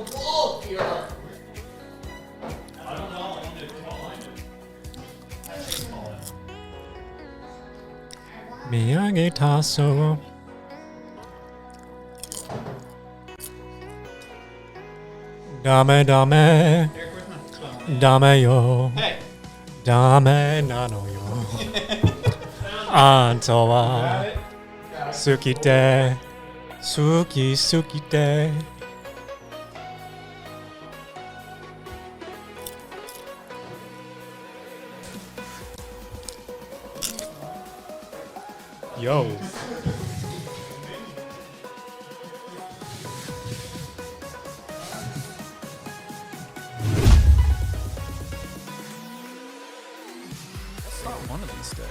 the wall here. I don't know. I wanted to call it. I hate call it. Miyagi Tasso. Dame dame. Eric, where's my phone? Dame yo. Hey. Dame nano yo. Anto wa sukite. Sukite. Yo. One of these days.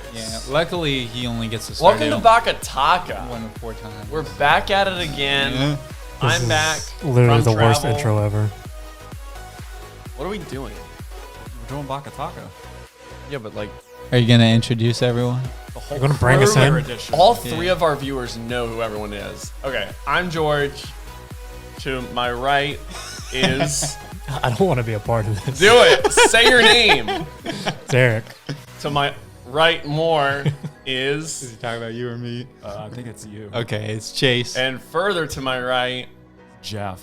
Yeah, luckily he only gets to start Welcome it to BakaTaka. 1 to 4 times. We're back at it again. Yeah. This I'm is back. Literally from the worst travel. intro ever. What are we doing? We're doing BakaTaka. Yeah, but like Are you gonna introduce everyone? The whole You're gonna bring us Thriller in? edition. all three of our viewers know who everyone is. Okay, I'm George. To my right is I don't want to be a part of this. do it. Say your name. It's Eric. To my right more is he talking about you or me? I think it's you. Okay, it's Chase. and further to my right, Jeff.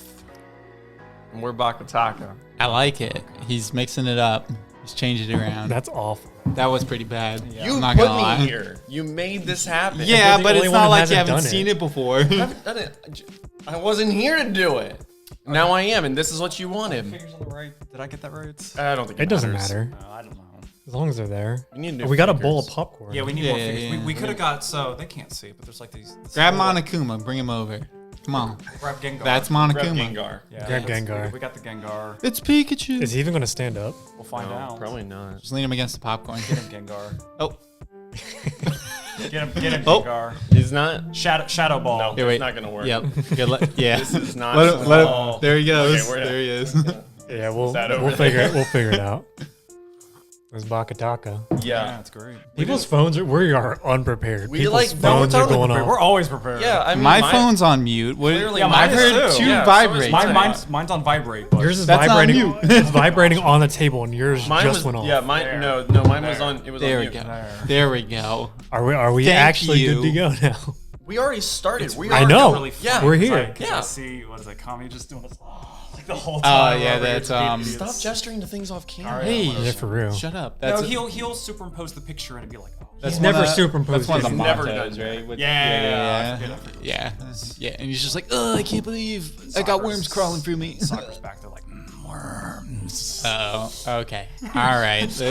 and we're BakaTaka. I like it. He's mixing it up. He's changing it around. That's awful. That was pretty bad. You I'm not put gonna me lie. here. You made this happen. Yeah, the but only it's one not who like you hasn't haven't done seen it. it before. I haven't done it. I wasn't here to do it. Now I am, and this is what you wanted. Fingers on the right. Did I get that right? I don't think It doesn't matters. matter. I don't know. As long as they're there. We need new We got a fingers. bowl of popcorn. Yeah, we need Yeah, more yeah, fingers. yeah. We could have got, so they can't see, but there's like these. Grab Monokuma, bring him over. Come on. Grab Gengar. That's Grab Monokuma. Gengar. Yeah, Grab let's- Gengar. We got the Gengar. It's Pikachu. Is he even going to stand up? We'll find No, out. probably not. Just lean him against the popcorn. Get him, Gengar. Oh, Get him, Oh. Gengar. He's not. Shadow Ball. No, here, it's wait. not gonna work. Yep. Good luck. Yeah. This is not. Let him, small. there he goes. Okay, we're- there he is. Yeah, we'll that over we'll figure there? it. We'll figure it out. It's BakaTaka. Yeah, Yeah. it's great. People's phones are. We are unprepared. We People's like- no, phones we're are totally going prepared. off. We're always prepared. Yeah, I mean, My phone's on mute. What, Clearly Yeah, mine I've is heard too. 2 Yeah, so is vibrates. mine. Mine's on vibrate. But Yours is That's on vibrating. mute. It's vibrating on the table, and yours Mine just was. went off. Yeah, mine. There. No, mine was on. It was There on we mute. go. There we go. Are we Thank actually you. good to go now? We already started. We I are know. Really fun. Yeah. We're It's here. Like, 'cause Yeah. I see, what is it, Kami just doing this like the whole Oh, time. yeah, over that's, it's- Stop gesturing to things off camera. Hey, Yeah, for real. shut up. No, That's he'll superimpose the picture and it'd be like, oh. that's He's one never of- superimposed That's one of the He's never mottos, done right? With- Yeah, yeah, I forget. yeah. And he's just like, oh, I can't believe I got worms crawling through me. Soccer's back there like, worms. Oh, okay. All right. Too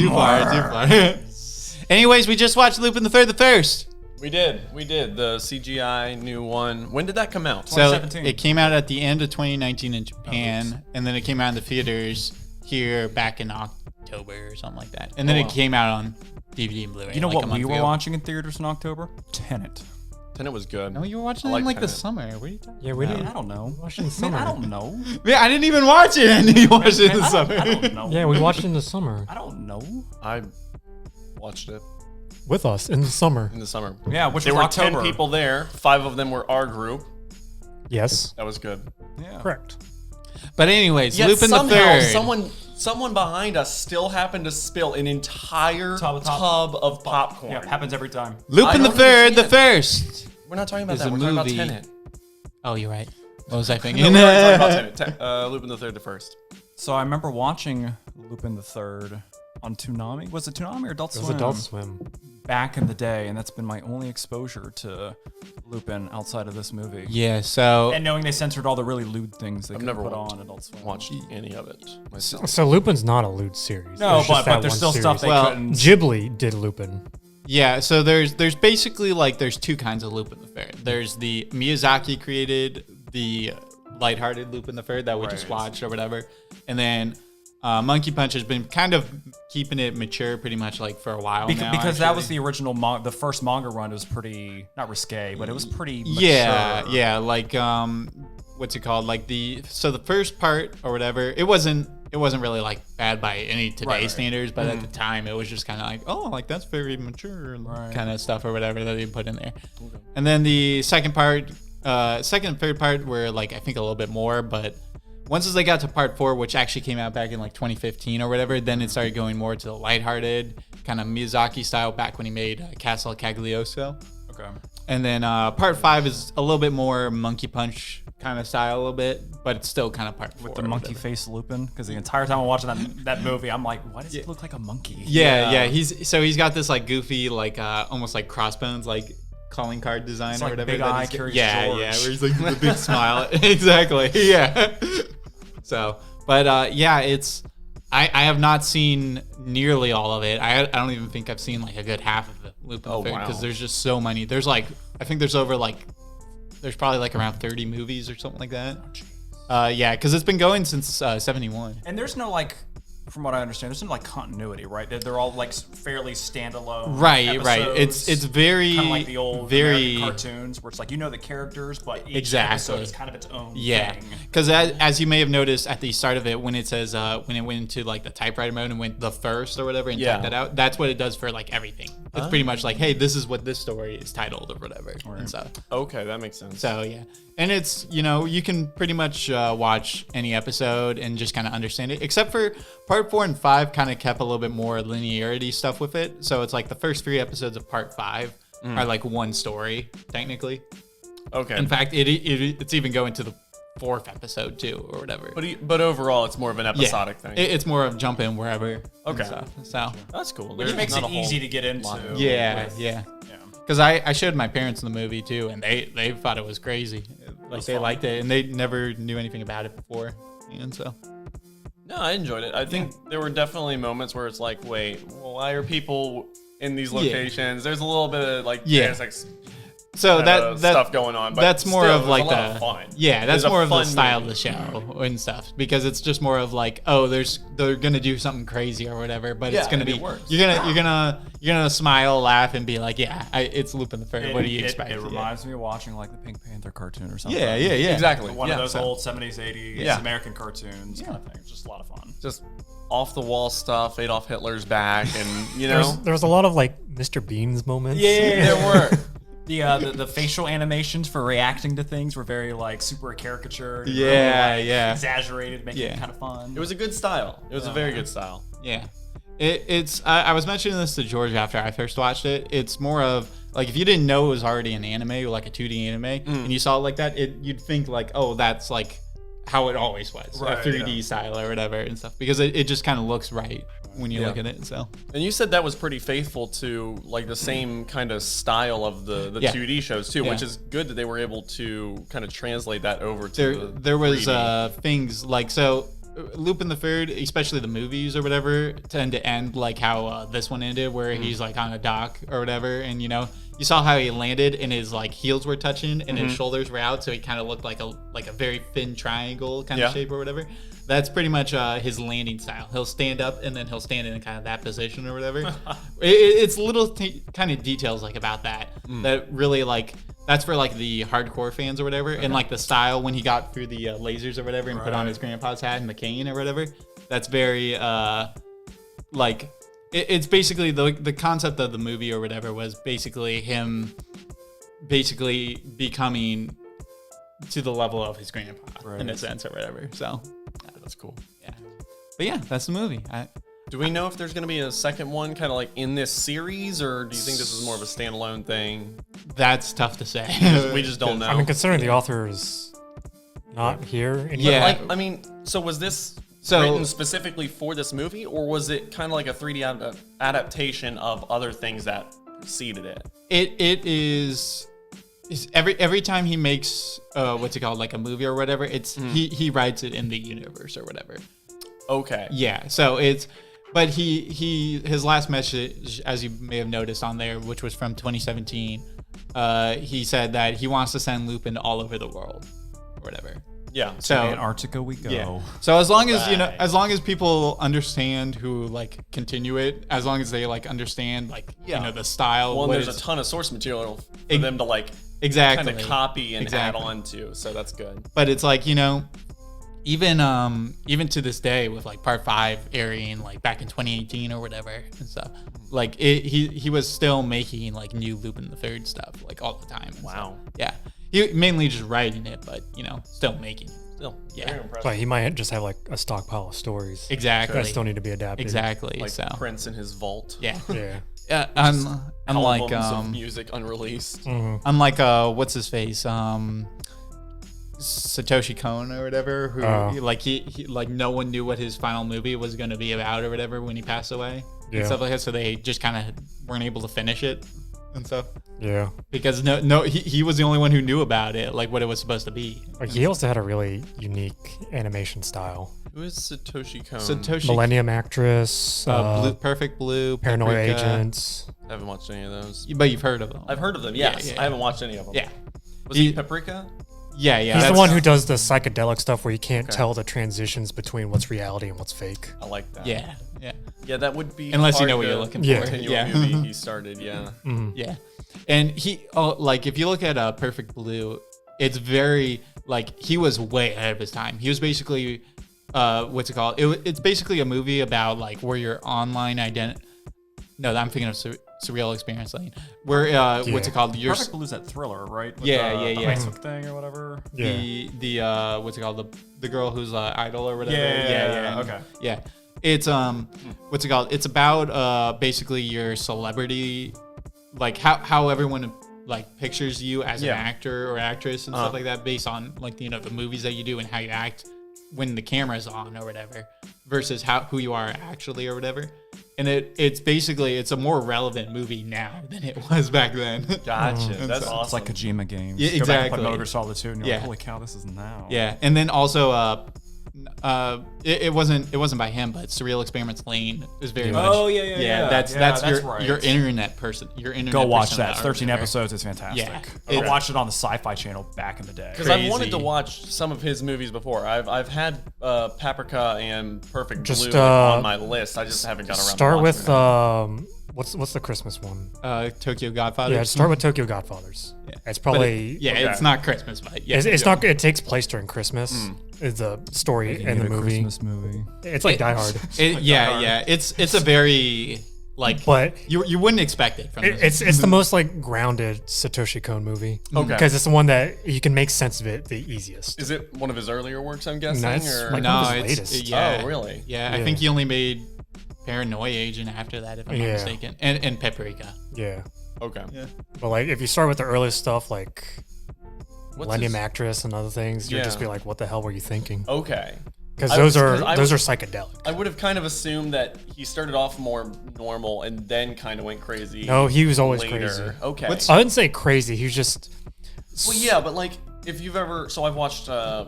far. Anyways, we just watched Lupin the Third the First. We did. The CGI new one. When did that come out? So 2017. it came out at the end of 2019 in Japan, and then it came out in the theaters here back in October or something like that. And then Oh, it wow. came out on DVD and Blu-ray. You know like what a month we were ago. watching in theaters in October? Tenet. Tenet was good. No, you were watching I it in like like the Tenet. summer. What are you talking? Yeah, we Man, did. I don't know. Watched in the Man, summer. I don't know. Yeah, I didn't even watch it. I knew you watched it in the Man, summer. I don't know. Yeah, we watched in the summer I don't know. I watched it with us in the summer. in the summer. Yeah, which There was were October. 10 people there. 5 of them were our group. Yes, That was good. Yeah. correct. But anyways, Yet Lupin the somehow, Third. someone behind us still happened to spill an entire Top. tub of popcorn. Yeah, it happens every time. Lupin I the don't Third the understand. First. We're not talking about It's that. a We're talking about movie. Tenet. Oh, you're right. What was I thinking? No, we're already talking about Tenet. Lupin the Third, the first. So I remember watching Lupin the Third on Toonami. Was it Toonami or Adult It was Swim? Adult Swim. Back in the day, and that's been my only exposure to Lupin outside of this movie. Yeah, so And knowing they censored all the really lewd things they I've could never put watched- on Adult Swim. Watched any of it myself. So Lupin's not a lewd series. No, There's just but that there's one still stuff they series. Well, couldn't. Ghibli did Lupin. yeah, so there's basically like there's 2 kinds of Lupin the Third. There's the Miyazaki created the lighthearted Lupin the Third that we just Right. watched or whatever, and then Monkey Punch has been kind of keeping it mature pretty much like for a while now. Because that was actually. the original, the first manga run. It was pretty, not risque, but it was pretty mature. Yeah, like what's it called? Like the first part or whatever, it wasn't really like bad by any today Right. standards, but at the time it was just kind of like, oh, like that's very mature Right. kind of stuff or whatever that they put in there. And then the second part second and third part were like I think a little bit more, but once they got to part 4, which actually came out back in like 2015 or whatever, then it started going more to the lighthearted kind of Miyazaki style back when he made Castle Cagliostro. Okay. And then part 5 is a little bit more Monkey Punch kind of style a little bit, but it's still kind of part 4. With the monkey face Lupin, because the entire time I'm watching that movie, I'm like, why does he look like a monkey? Yeah. He's got this like goofy, like almost like Crossbones, like calling card design It's or like whatever. Big that Eye he's Curious yeah, George. where he's like the big smile. Exactly. Yeah. So, but yeah, it's I have not seen nearly all of it. I don't even think I've seen like a good half of it, Lupin the Third, because there's just so many. There's like I think there's probably like around 30 movies or something like that. Yeah, because it's been going since 71. And there's no like, from what I understand, there's no like continuity, right? They're all like fairly standalone. Right. Episodes. It's very kind of like the old very American cartoons, where it's like you know the characters, but each Exactly. episode is kind of its own thing. Because as you may have noticed at the start of it, when it says when it went into like the typewriter mode and went the first or whatever and typed that out, that's what it does for like everything. It's pretty much like, hey, this is what this story is titled or whatever and stuff. Okay, that makes sense. So yeah, and it's you can pretty much watch any episode and just kind of understand it, except for part 4 and 5 kind of kept a little bit more linearity stuff with it. So it's like the first 3 episodes of part 5 are like one story technically. Okay. In fact, it's even going to the 4th episode too or whatever. But overall, it's more of an episodic thing. It's more of jump in wherever. and Okay. stuff. So That's cool. Which There's makes not it a whole easy to get into. lot. yeah. Yeah. Because I showed my parents the movie too, and they thought it was crazy. Like they liked it, and they never knew anything about it before, and so. No, I enjoyed it. I think there were definitely moments where it's like, wait, why are people in these locations? There's a little bit of like Deus So that stuff going on, but that's more still, of like there's a lot of fun. Yeah, that's It's a more of the fun style movie. of the show and stuff, because it's just more of like, oh, they're gonna do something crazy or whatever, but it's gonna and be it works. you're gonna smile, laugh, and be like, yeah, it's Lupin the Third. What do you expect? It Yeah. reminds me of watching like the Pink Panther cartoon or something. Yeah, Exactly. One of those so- old 70s, 80s Yeah. American cartoons kind of thing. It's just a lot of fun. Just off the wall stuff, Adolf Hitler's back, and you know, There was a lot of like Mr. Bean's moments. there were. The facial animations for reacting to things were very like super caricatured. and Yeah, really, like, yeah. exaggerated, making it kind of fun. It was a good style. It was a very good style. Yeah. It's I was mentioning this to George after I first watched it. It's more of like, if you didn't know it was already an anime or like a 2D anime and you saw it like that, you'd think like, oh, that's like how it always was, Right, a 3D style or whatever and stuff, because it just kind of looks right when you look at it. So And you said that was pretty faithful to like the same kind of style of the 2D shows too, which is good that they were able to kind of translate that over to there was 3D. Things like, so Lupin the Third, especially the movies or whatever, tend to end like how this one ended, where he's like on a dock or whatever, and you saw how he landed and his like heels were touching and his shoulders were out, so he kind of looked like a very thin triangle kind of shape or whatever. That's pretty much his landing style. He'll stand up and then he'll stand in kind of that position or whatever. It's little kind of details like about that that really like, that's for like the hardcore fans or whatever. And like the style when he got through the lasers or whatever and put on his grandpa's hat and the cane or whatever. That's very like, it's basically the concept of the movie or whatever was basically him basically becoming to the level of his grandpa in a sense or whatever. So That's cool. yeah, but yeah, that's the movie. Do we know if there's going to be a second one kind of like in this series, or do you think this is more of a standalone thing? That's tough to say. We just don't know. I mean, considering the author is not here anymore. Yeah. Like, I mean, so was this written specifically for this movie, or was it kind of like a 3D adaptation of other things that preceded it? It is every time he makes what's it called, like a movie or whatever, it's he writes it in the universe or whatever. Okay. Yeah, so but his last message, as you may have noticed on there, which was from 2017, he said that he wants to send Lupin all over the world or whatever. Yeah. So Antarctica we go. yeah. So as long as as long as people understand who like continue it, as long as they like understand like the style. Well, what there's is- a ton of source material for them to like exactly kind of copy and Exactly. add on to, so that's good. But it's like, even to this day with like part 5 airing like back in 2018 or whatever and stuff, like he was still making like new Lupin the Third stuff like all the time. And Wow. stuff. Yeah. He mainly just writing it, but still making it. Still, Yeah. very impressive. But he might just have like a stockpile of stories Exactly. that still need to be adapted. Exactly. Like so Prince in his vault. yeah. Yeah. Unlike Albums of music unreleased. unlike what's his face Satoshi Kon or whatever, who he like no one knew what his final movie was going to be about or whatever when he passed away and stuff like that. So they just kind of weren't able to finish it and stuff. Yeah. Because he was the only one who knew about it, like what it was supposed to be. Like he also had a really unique animation style. Who is Satoshi Kon? Satoshi Millennium Actress, Perfect Blue, Paranoia Paprika. Agents. I haven't watched any of those. But you've heard of them. I've heard of them, yes. Yeah. I haven't watched any of them. Yeah. Was he Paprika? Yeah. He's the that's- one who does the psychedelic stuff where you can't tell the transitions between what's reality and what's fake. I like that. Yeah. Yeah, that would be Unless you hard know what to you're looking Yeah. for. continue Yeah. a movie he started, yeah. Yeah. And he, like, if you look at Perfect Blue, it's very, like, he was way ahead of his time. He was basically, what's it called? It's basically a movie about, like, where your online identity. No, I'm thinking of Surreal Experience Lane. Where, what's it called? Your Perfect Blue's that thriller, right? With Yeah, the yeah. Facebook thing or whatever. Yeah. the what's it called? The girl who's idol or whatever. Yeah, okay. Yeah. It's what's it called? It's about basically your celebrity, like how everyone like pictures you as an actor or actress and stuff like that, based on like the movies that you do and how you act when the camera's on or whatever, versus who you are actually or whatever. And it's basically a more relevant movie now than it was back then. Gotcha. That's so- awesome. It's like Kojima games. Yeah, Go back and play exactly. Metal Gear Solid 2 and you're Yeah. like, holy cow, this is now. Yeah, and then also it wasn't by him, but Surreal Experiments Lane is very much. Oh, yeah. That's right. your internet person. Your internet. Go watch persona that. It's or 13 whatever. episodes. It's fantastic. Yeah. I Okay. watched it on the Sci-Fi Channel back in the day. Because I've wanted to Crazy. watch some of his movies before. I've had Paprika and Perfect Just, Blue on my list. I just haven't got around. Start to with watching what's the Christmas one? Tokyo Godfather. Yeah, start with Tokyo Godfathers. Yeah. It's But probably it's not Christmas, but yeah, it's not. It takes place during Christmas. Is the story in the movie? Christmas movie. It's like Die Hard, It's a very like, but you wouldn't expect it from this. it's the most like grounded Satoshi Kon movie. Okay. Because it's the one that you can make sense of it the easiest. Is it one of his earlier works? I'm guessing. No, it's or? like- no, one of his it's latest. yeah. Oh, really? Yeah, I Yeah. think he only made Paranoia Agent after that, if I'm not Yeah. mistaken, and Paprika. Yeah, Okay. but like if you start with the earliest stuff like What's Millennium his- Actress and other things, you'll just Yeah. be like, what the hell were you thinking? Okay. Because I those was- are 'cause I those are was- psychedelic. I would have kind of assumed that he started off more normal and then kind of went crazy. No, he was always later. crazy. Okay. I wouldn't say crazy. He was just Well, yeah, but like if you've ever, so I've watched, I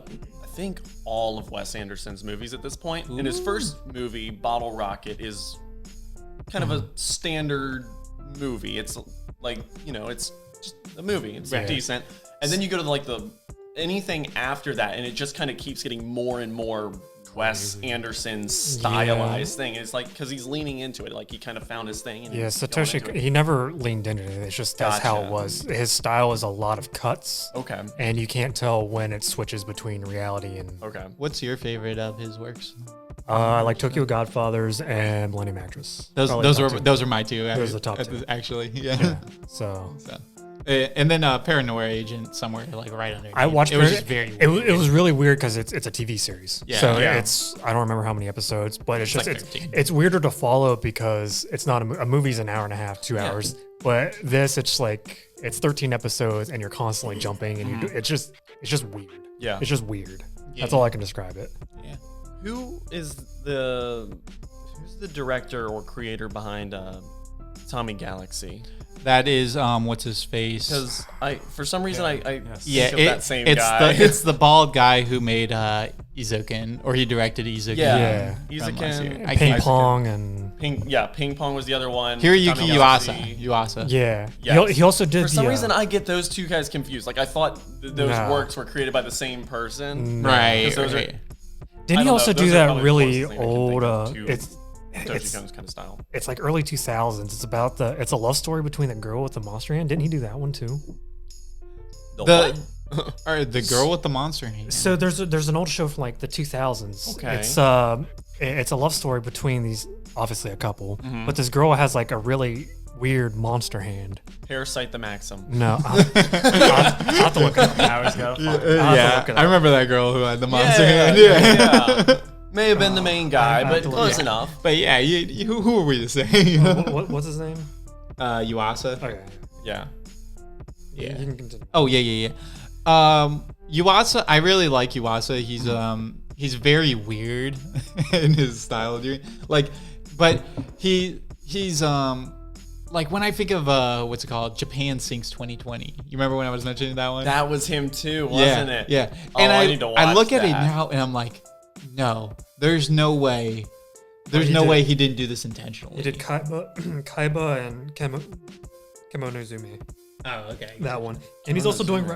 think all of Wes Anderson's movies at this point. And his first movie, Bottle Rocket, is kind of a standard movie. It's like it's just a movie. It's Right. decent. And then you go to like anything after that, and it just kind of keeps getting more and more Wes Anderson stylized thing. It's like because he's leaning into it, like he kind of found his thing. And yeah. he's going into Satoshi. it. He never leaned into it. It's just that's how Gotcha. it was. His style is a lot of cuts, Okay. and you can't tell when it switches between reality and. Okay. What's your favorite of his works? I like Tokyo Godfathers and Millennium Actress. Probably Those top are two. those are my two. Those are the top two. Actually, yeah. Yeah. So So, and then Paranoia Agent somewhere like right under. I watched. It was Parano- just very. It weird. was really weird because it's a TV series. Yeah. So Yeah. it's I don't remember how many episodes, but it's just like it's 13. it's weirder to follow because it's not a movie's an hour and a half, 2 hours. But this it's like it's 13 episodes and you're constantly jumping and it's just weird. Yeah. It's just weird. That's Yeah. all I can describe it. Yeah. Who's the director or creator behind Tommy Galaxy? That is what's his face? Because for some reason I Yeah, think of that same it's guy. it's the bald guy who made Izuken, or he directed Izuken. yeah. From last year. Izuken, I Ping can't- pong and Ping Pong was the other one. Hiroyuki Tommy Yuasa. Galaxy. yeah. Yes. He also did For some the, reason, I get those two guys confused. Like I thought those No. works were created by the same person. Right. 'Cause those are- right. I didn't he don't also know, do those are that probably the really closest thing I can old? think of to It's Satoshi Kon's kind of style. it's like early 2000s. It's about it's a love story between the girl with the monster hand. Didn't he do that one too? The or the girl with the monster hand. So there's an old show from like the 2000s. Okay. It's a love story between these obviously a couple, Mm-hmm. but this girl has like a really weird monster hand. Parasite the Maxim. No, I'll have to look it up. I always gotta find it. Yeah, I remember that girl who had the monster hand. Yeah. May have been the main guy, I have but to look close it enough. But yeah, who are we to say? What's his name? Yuasa. Okay. Yeah. Yeah. You can continue. Oh yeah. Yuasa, I really like Yuasa. He's very weird in his style of doing, like, but he's like when I think of what's it called, Japan Sinks 2020. You remember when I was mentioning that one? That was him too, wasn't it? Yeah. Oh, And I need to watch I look at it that. now and I'm like, no, there's no way. There's he no did- way he didn't do this intentionally. He did Kaiba and Kemonozumi. Oh, okay. That one, and he's also doing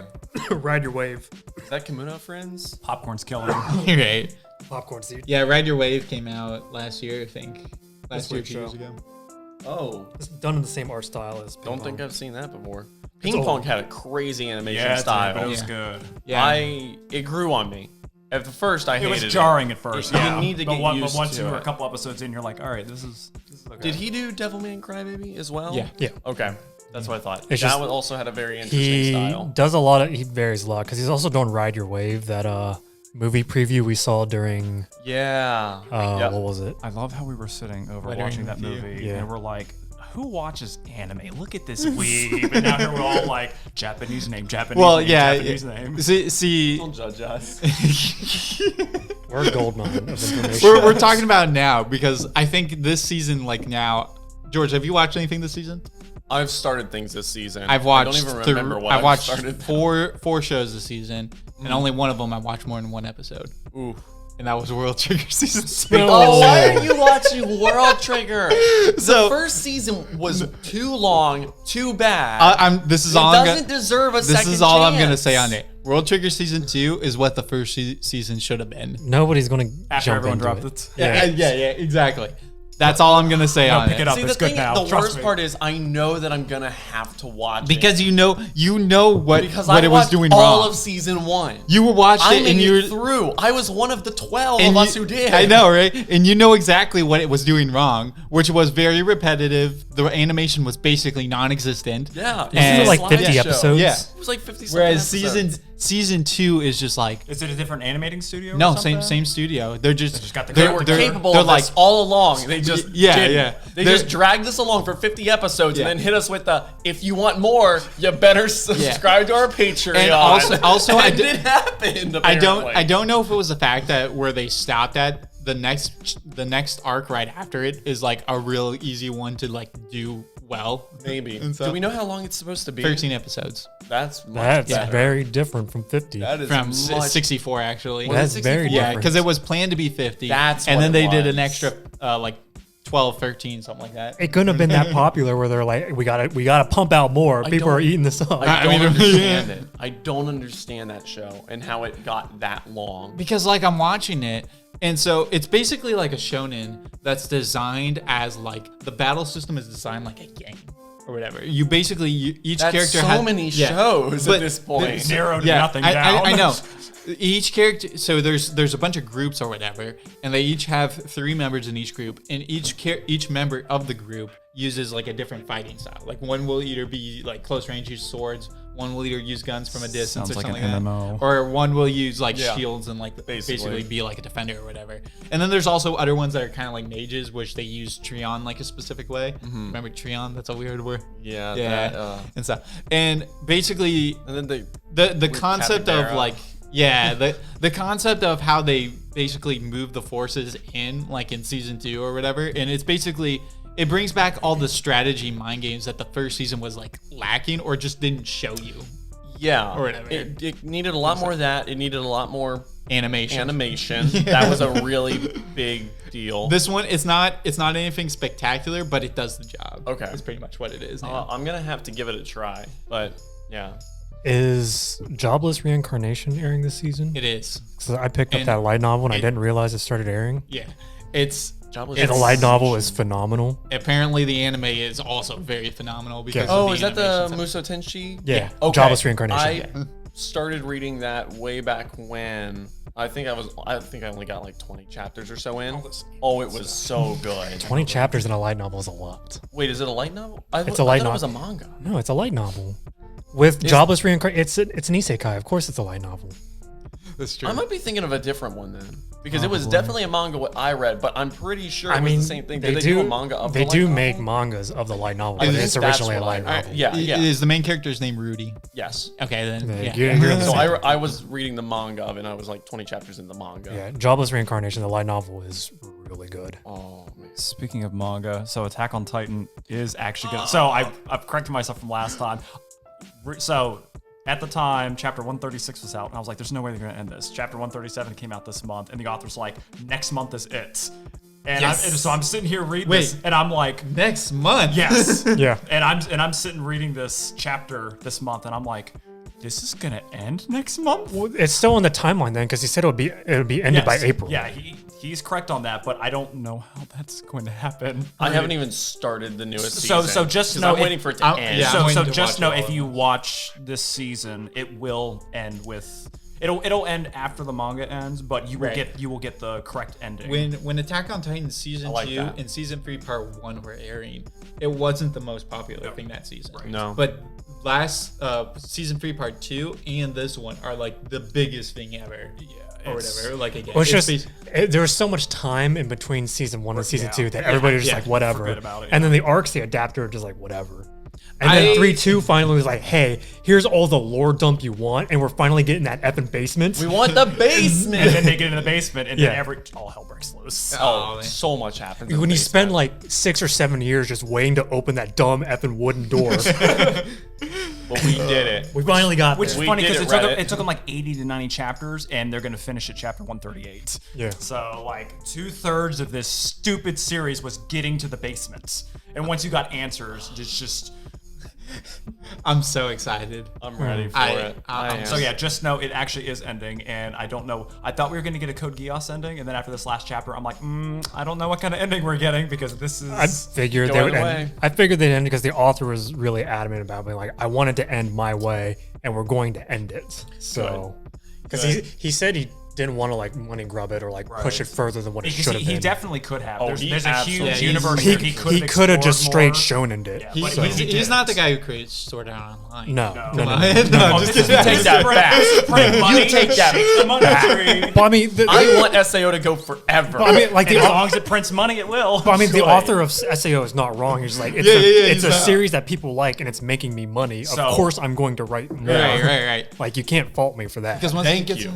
Ride Your Wave. Is that Kimono Friends? Popcorn's killing. Right. Popcorn seed. Yeah, Ride Your Wave came out last year, I think. Last year, weird 2 years show. ago. Oh, It's done in the same art style as. don't think Ping I've seen that before. It's Ping old. Pong had a crazy animation Yeah, style. but it was Yeah. good. Yeah. It grew on me. At the first, I It hated was jarring at first. You Yeah, need to but get one- used but once to you were it. a couple episodes in, you're like, all right, this is okay. Did he do Devilman Crybaby as well? Yeah. Yeah. Okay, that's what I thought. It's that just- one also had a very interesting He style. does a lot of. He varies a lot because he's also doing Ride Your Wave. That movie preview we saw during. Yeah. Yep. What was it? I love how we were sitting over Lettering watching that review. movie, Yeah. and we're like, who watches anime? Look at this weeb. And now here we're all like, Japanese name, Japanese Well, name, yeah. Japanese name. See, Don't judge us. We're a gold mine of information. we're talking about now because I think this season, like now, George, have you watched anything this season? I've started things this season. I've watched. I don't even remember what I've watched started. four shows this season, and only one of them I watched more than one episode, Ooh. and that was World Trigger season 6. Oh, why are you watching World Trigger? So- The first season was too long, too bad. This is it all. doesn't deserve a This second is all I'm gonna chance. say on it. World Trigger season 2 is what the first season should have been. Nobody's gonna After jump everyone into dropped it. it. Yeah, exactly. That's all I'm gonna say No, on pick it. it up. See, It's the good thing, now. the Trust worst me. part is I know that I'm gonna have to watch Because it. you know what Because what I it was watched doing all wrong. of season 1. You watched I it made and you it were through. I was one of the 12 and of us you- who did. I know, right? And you know exactly what it was doing wrong, which was very repetitive. The animation was basically non-existent. Yeah. And- Isn't it like slideshow. 50 episodes? Yeah. It was like 50 Whereas episodes. season 2 is just like Is it a different animating studio? no, or something? same studio. They're just got the They They're- were they're- capable they're of like this all along. They just Yeah, didn't. yeah. They They're- just dragged this along for 50 episodes Yeah. and then hit us with the, if you want more, you better subscribe to our Patreon. And also I and did- it happened. I Apparently. don't know if it was the fact that where they stopped at the next arc right after it is like a real easy one to like do well. Maybe. And so- Do we know how long it's supposed to be? 13 episodes That's much That's better. very different from 50. That is from much 64 actually. Was it That's very 64? Yeah, different. because it was planned to be 50. That's and what then it they did was. an extra like 12, 13, something like that. It couldn't have been that popular where they're like, we gotta pump out more. People don't- are eating this up. I I don't mean, understand it. I don't understand that show and how it got that long. Because like I'm watching it, and so it's basically like a shonen that's designed as like the battle system is designed like a game or whatever. You basically each That's character so has many yeah. shows But at this point. Narrowed Yeah, nothing I down. know. Each character, so there's a bunch of groups or whatever, and they each have 3 members in each group, and each member of the group uses like a different fighting style. Like one will either be like close range, use swords. One will either use guns from a distance Sounds or like something an like MMO. that, or one will use like Yeah. shields and like Basically. basically be like a defender or whatever. And then there's also other ones that are kind of like mages, which they use Treon like a specific way. Remember Treon? That's a weird word. Yeah. Yeah, That, and stuff. And basically, and then they the concept of capybara. like the concept of how they basically move the forces in like in season 2 or whatever, and it's basically it brings back all the strategy mind games that the first season was like lacking or just didn't show you. yeah. Or whatever. It needed a lot more of that. It needed a lot more Animation. That was a really big deal. This one, it's not anything spectacular, but it does the job. Okay. That's pretty much what it is now. I'm gonna have to give it a try, but yeah. Is Jobless Reincarnation airing this season? It is. So I picked up And that light novel and I it- didn't realize it started airing. Yeah. It's Jobless And the light novel is phenomenal. apparently the anime is also very phenomenal because Yeah. of Oh, is that the animations. Muso Tenshi? Yeah. Okay. Jobless Reincarnation. I started reading that way back when. I think I only got like 20 chapters or so in. Oh, it was so good. 20 chapters in a light novel is a lot. Wait, is it a light novel? It's a light I thought novel. it was a manga. No, it's a light novel. With jobless reincarnation. It's an isekai. Of course it's a light novel. That's true. I might be thinking of a different one then. Because it was Probably. definitely a manga what I read, but I'm pretty sure it I was mean, the same thing. Did they do a manga of the They light do novel? make mangas of the light novel, I but think it's that's originally a what light I- novel. Yeah, yeah. Is the main character's name Rudy? Yes. Okay, then. Yeah, Yeah. you're the So same. I was reading the manga of it, and I was like 20 chapters in the manga. Yeah, jobless reincarnation, the light novel is really good. Oh, man. Speaking of manga, so Attack on Titan is actually good. So I've corrected myself from last time. So at the time, chapter 136 was out, and I was like, there's no way they're going to end this. Chapter 137 came out this month, and the author's like, next month is it. And, Yes. so I'm sitting here reading Wait. this, and I'm like, Next month. yes. Yeah. And I'm sitting reading this chapter this month, and I'm like, this is gonna end next month. Well, it's still on the timeline then, because he said it would be ended by Yes. April. Yeah, he's correct on that, but I don't know how that's going to happen. I haven't even started the newest So season. just 'cause know I'm if- waiting for it to I'm- end. yeah. So I'm waiting to just watch know all if of you them. watch this season, it will end with it'll end after the manga ends, but you will Right. get the correct ending. When Attack on Titan season like 2 that. and season 3 part 1 were airing, it wasn't the most popular thing that season. No. But last season 3 part 2 and this one are like the biggest thing ever. Or whatever. Like again. Well, it's just basi- there was so much time in between season 1 and season Yeah. 2 that everybody was just Yeah. like whatever. Forget about it, And yeah. then the arcs they adapted were just like whatever. And then 3-2 finally was like, hey, here's all the lore dump you want, and we're finally getting that effing basement. We want the and basement. then they get in the basement, and Yeah. then all hell breaks loose. Oh, man. so much happens. in When the you spend basement. like 6 or 7 years just waiting to open that dumb effing wooden door, But we did it. we finally got Which is there. We funny did because it, Reddit. it took them like 80 to 90 chapters, and they're going to finish at chapter 138. Yeah. So like 2/3 of this stupid series was getting to the basements, and once you got answers, it's just I'm so excited. I'm ready for I- it. I'm- I am. so yeah. Just know it actually is ending, and I don't know. I thought we were going to get a Code Geass ending, and then after this last chapter, I'm like, I don't know what kind of ending we're getting because this is. I figured Go they would either end. way. I figured they'd end because the author was really adamant about being like, I wanted to end my way, and we're going to end it. So, because he said he didn't want to like money grub it or like push it further than what it because should have he been. definitely could have. Oh, There's he a absolutely- huge Yeah, universe he where he could have could have just straight explored more. shonened it. Yeah, He, but So- he's, he he's did. not the guy who creates Sword Art Online. No, No. no, no. No, Oh, just this is kidding. Take that back. You take that The money tree. But I mean, I want SAO to go forever. I mean, like And the as long as it prints money, it will. But I mean, the Good. author of SAO is not wrong. He's like, it's Yeah, a, yeah, yeah, it's he's a not- series that people like, and it's making me money. So- of course, I'm going to write more. Right. Like, you can't fault me for that. Because once Thank he gets you.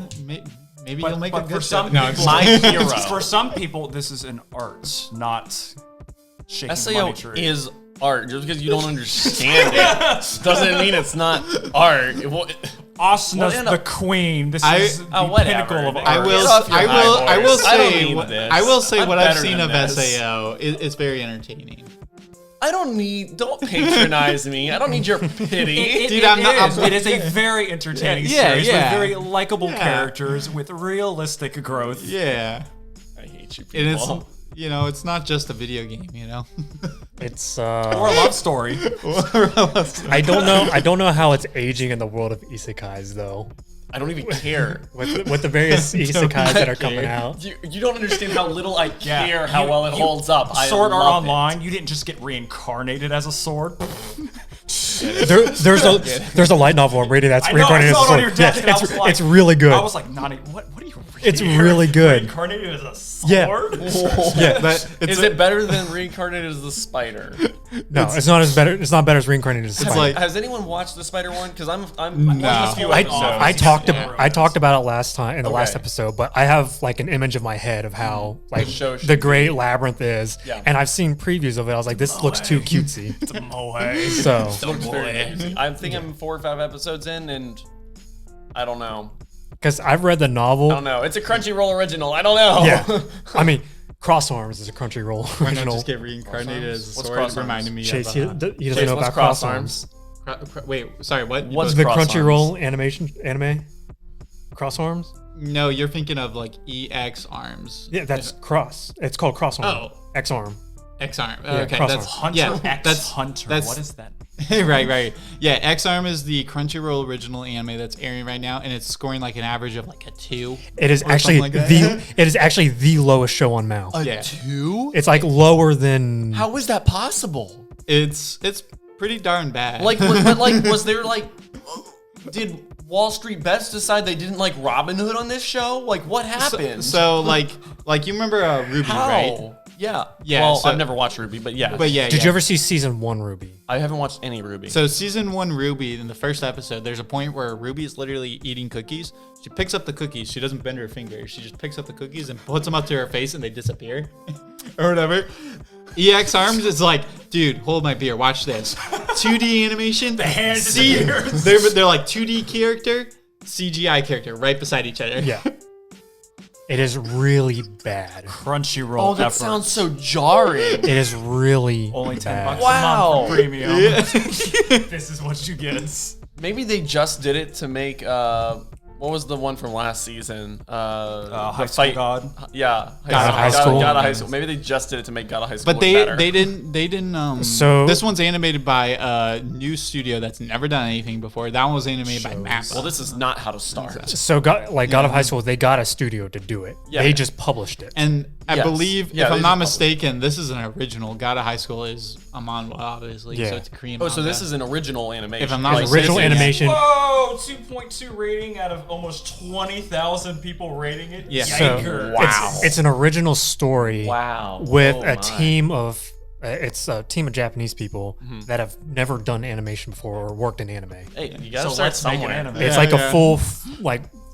maybe you'll make a But good for some stuff. No, I'm people, just- My hero. For some people, this is an art, not shaking the SAO money tree. is art. Just because you don't understand it doesn't mean it's not art. Asana's Well, the queen. This I- is the whatever, pinnacle of dude. art. I will. Get off your I will. high I will horse. I don't say. need this. I will say I'm what I've better seen than of this. SAO. It's very entertaining. I don't patronize me. I don't need your pity. Dude, I'm not- I'm- it is a very entertaining Yeah, series yeah. with very likable Yeah. characters with realistic growth. Yeah, I hate you and it's people. it's not just a video game. It's Or a love story. I don't know how it's aging in the world of isekais though. I don't even care. With the various isekais that are coming out. You don't understand how little I Yeah, care how you- well it you- holds up. I Sword Art love it. Online, you didn't just get reincarnated as a sword. There's a light novel I'm reading that's I know, I reincarnated as a saw it on sword. your desk, and I was like, it's really good. I was like, Nani, what are you reading? It's really good. Reincarnated as a Yeah. sword? yeah, But Is it better than reincarnated as the spider? no, it's not as better. It's not better as reincarnated as a spider. like- Has anyone watched the spider one? Because I'm No. watching a few I, episodes. I talked about it last time in the last Okay. episode, but I have like an image of my head of how like show should the Great Labyrinth is, Yeah. and I've seen previews of it. I was like, this looks too cutesy. It's a moe. So Looks very easy. I think I'm 4 or 5 episodes in, and I don't know. because I've read the novel. I don't know. It's a Crunchyroll original. I don't know. Yeah, I mean, Cross Arms is a Crunchyroll Why not original. just get reincarnated as a What's sword? cross Reminding me Chase, of. he doesn't Chase, know what's about Cross Cross Arms. Wait, sorry. What? You What's both- The Cross Crunchyroll anime. Cross Arms. No, you're thinking of like EX arms. Yeah, that's Cross. It's called Cross Arm. Oh. X Arm. X arm. Yeah, Okay, cross that's arm. Hunter yeah, X that's Hunter. that's- What is that? Right. Yeah, X-Arm is the Crunchyroll original anime that's airing right now, and it's scoring like an average of like a 2. It is or actually something like that. it is actually the lowest show on Mao. Yeah. 2? It's like lower than How is that possible? It's pretty darn bad. Like, but like, was there like, did Wall Street Bets decide they didn't like Robin Hood on this show? Like, what happened? So like you remember Ruby, How? right? Yeah. Yeah, Well, so- I've never watched Ruby, but yeah. But yeah, Did you ever see season 1 Ruby? I haven't watched any Ruby. So season 1 Ruby, in the first episode, there's a point where Ruby is literally eating cookies. She picks up the cookies. She doesn't bend her fingers. She just picks up the cookies and puts them up to her face, and they disappear, or whatever. EX Arms is like, dude, hold my beer. Watch this. 2D animation. The hand disappears. They're like 2D character, CGI character, right beside each other. Yeah. It is really bad. Crunchyroll. oh, that effort. sounds so jarring. It is really Only $10 bad. a Wow. month for premium. This is what you get. Maybe they just did it to make what was the one from last season? High The School God. Yeah, God of High School. God of High School. Maybe they just did it to make God of High School. But look better. they didn't. So- this one's animated by a new studio that's never done anything before. That one was animated by Mappa. Well, this is not how to start. So God of High School, they got a studio to do it. Yeah. They just published it. And I Yes. believe, Yeah, if they I'm not just mistaken, this is an original. God of High School is a manhwa, obviously, Yeah. so it's a Korean. Oh, so this manga. is an original animation. If I'm not Like, mistaken, Original yeah. animation. Whoa! 2.2 rating out of almost 20,000 people rating it. Yeah. So Yikers. Wow. it's an original story Wow. with Oh a my. team of it's a team of Japanese people Mm-hmm. that have never done animation before or worked in anime. Hey, you gotta So start let's make an somewhere. anime. It's Yeah, like yeah. a full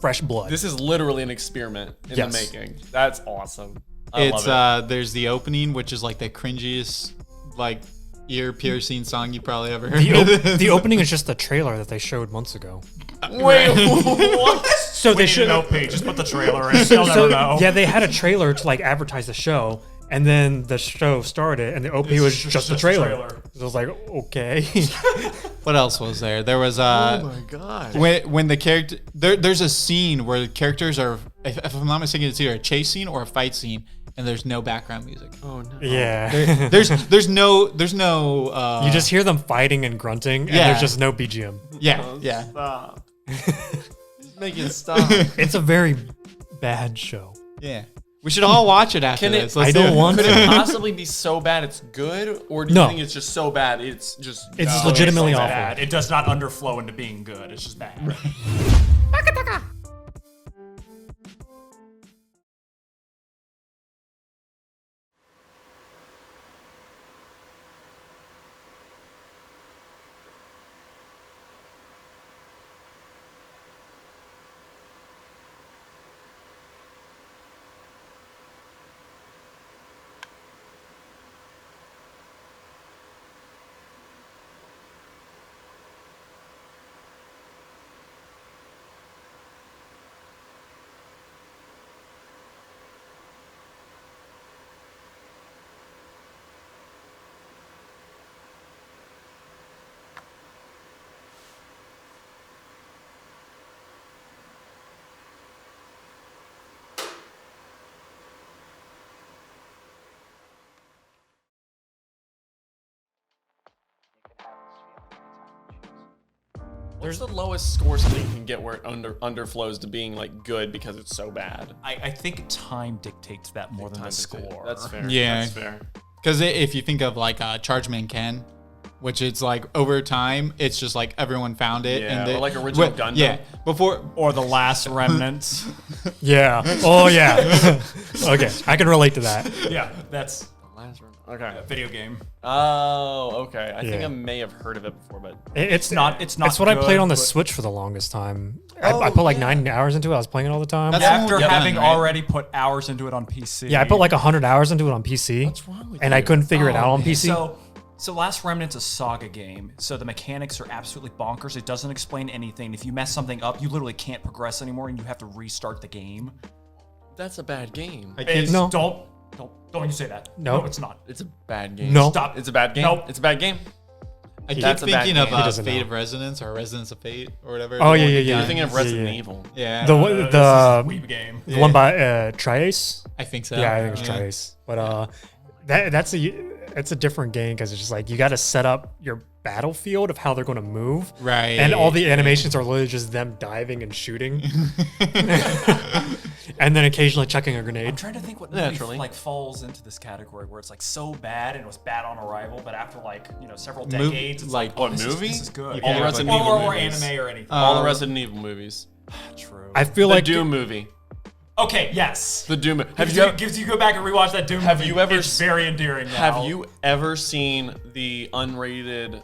fresh blood. This is literally an experiment in Yes. the making. That's awesome. I It's love there's the opening, which is like the cringiest, like ear piercing song you probably ever heard. the opening is just a trailer that they showed months ago. it. Wait, what? So they should No page. Just put the trailer in. You'll never know. yeah, they had a trailer to like advertise the show, and then the show started, and the opening was just a trailer. So I was like, okay. What else was there? There was Oh my god. when the character there's a scene where the characters are, if I'm not mistaken, it's either a chase scene or a fight scene, and there's no background music. Oh no. Yeah. There's no You just hear them fighting and grunting, and Yeah. there's just no BGM. yeah. Stop. Make it stop. It's a very bad show. We should all watch it after Can it- this. Let's I do don't it. want Could to. it possibly be so bad it's good, or do you No. think it's just so bad it's just It's no, legitimately It's awful. bad. It does not underflow into being good. It's just bad. What's the lowest score something can get where it underflows to being like good because it's so bad? I think time dictates that more than the score. That's fair. Yeah. That's fair. Because if you think of like Chargeman Ken, which it's like over time, it's just like everyone found it. Yeah, and or like original Gundam. Yeah, before. Or the last remnants. Yeah. Oh yeah. Okay, I can relate to that. Yeah, that's Last one. Okay. a video game. Oh, okay. I think Yeah. I may have heard of it before, but It's not- it's not It's what I played good, on the but- Switch for the longest time. I put like 9 hours into it. I was playing it all the time. That's After all done, having right? already put hours into it on PC. Yeah, I put like 100 hours into it on PC. What's wrong with and I you? couldn't figure it out on man. PC. So Last Remnant's a saga game, so the mechanics are absolutely bonkers. It doesn't explain anything. If you mess something up, you literally can't progress anymore, and you have to restart the game. that's a bad game. It's- No. Don't you say that? No. No, it's not. It's a bad game. No. Stop. It's a bad game. Nope. It's a bad game. I keep That's a bad thinking game. of He doesn't Fate know. of Resonance or Resonance of Fate or whatever. Oh, The yeah, one yeah, with yeah. You're guns. thinking of Resident yeah. Evil. Yeah, the This is a the Weeb game. the one by Triace. I think so. Yeah, I think it's Triace. But that's a different game because it's just like you got to set up your battlefield of how they're going to move. Right. And all the animations are literally just them diving and shooting. And then occasionally chucking a I'm grenade. trying to think what Naturally. movie like falls into this category where it's like so bad and it was bad on arrival, but after like several decades, it's like What, this movie? This is good. All the Resident Evil or movies. anime or anything. All the Resident Evil movies. True. I feel The like Doom movie. Okay. Yes. The Doom. Have you go back and rewatch that Doom Have movie? you ever It's very endearing now. Have you ever seen the unrated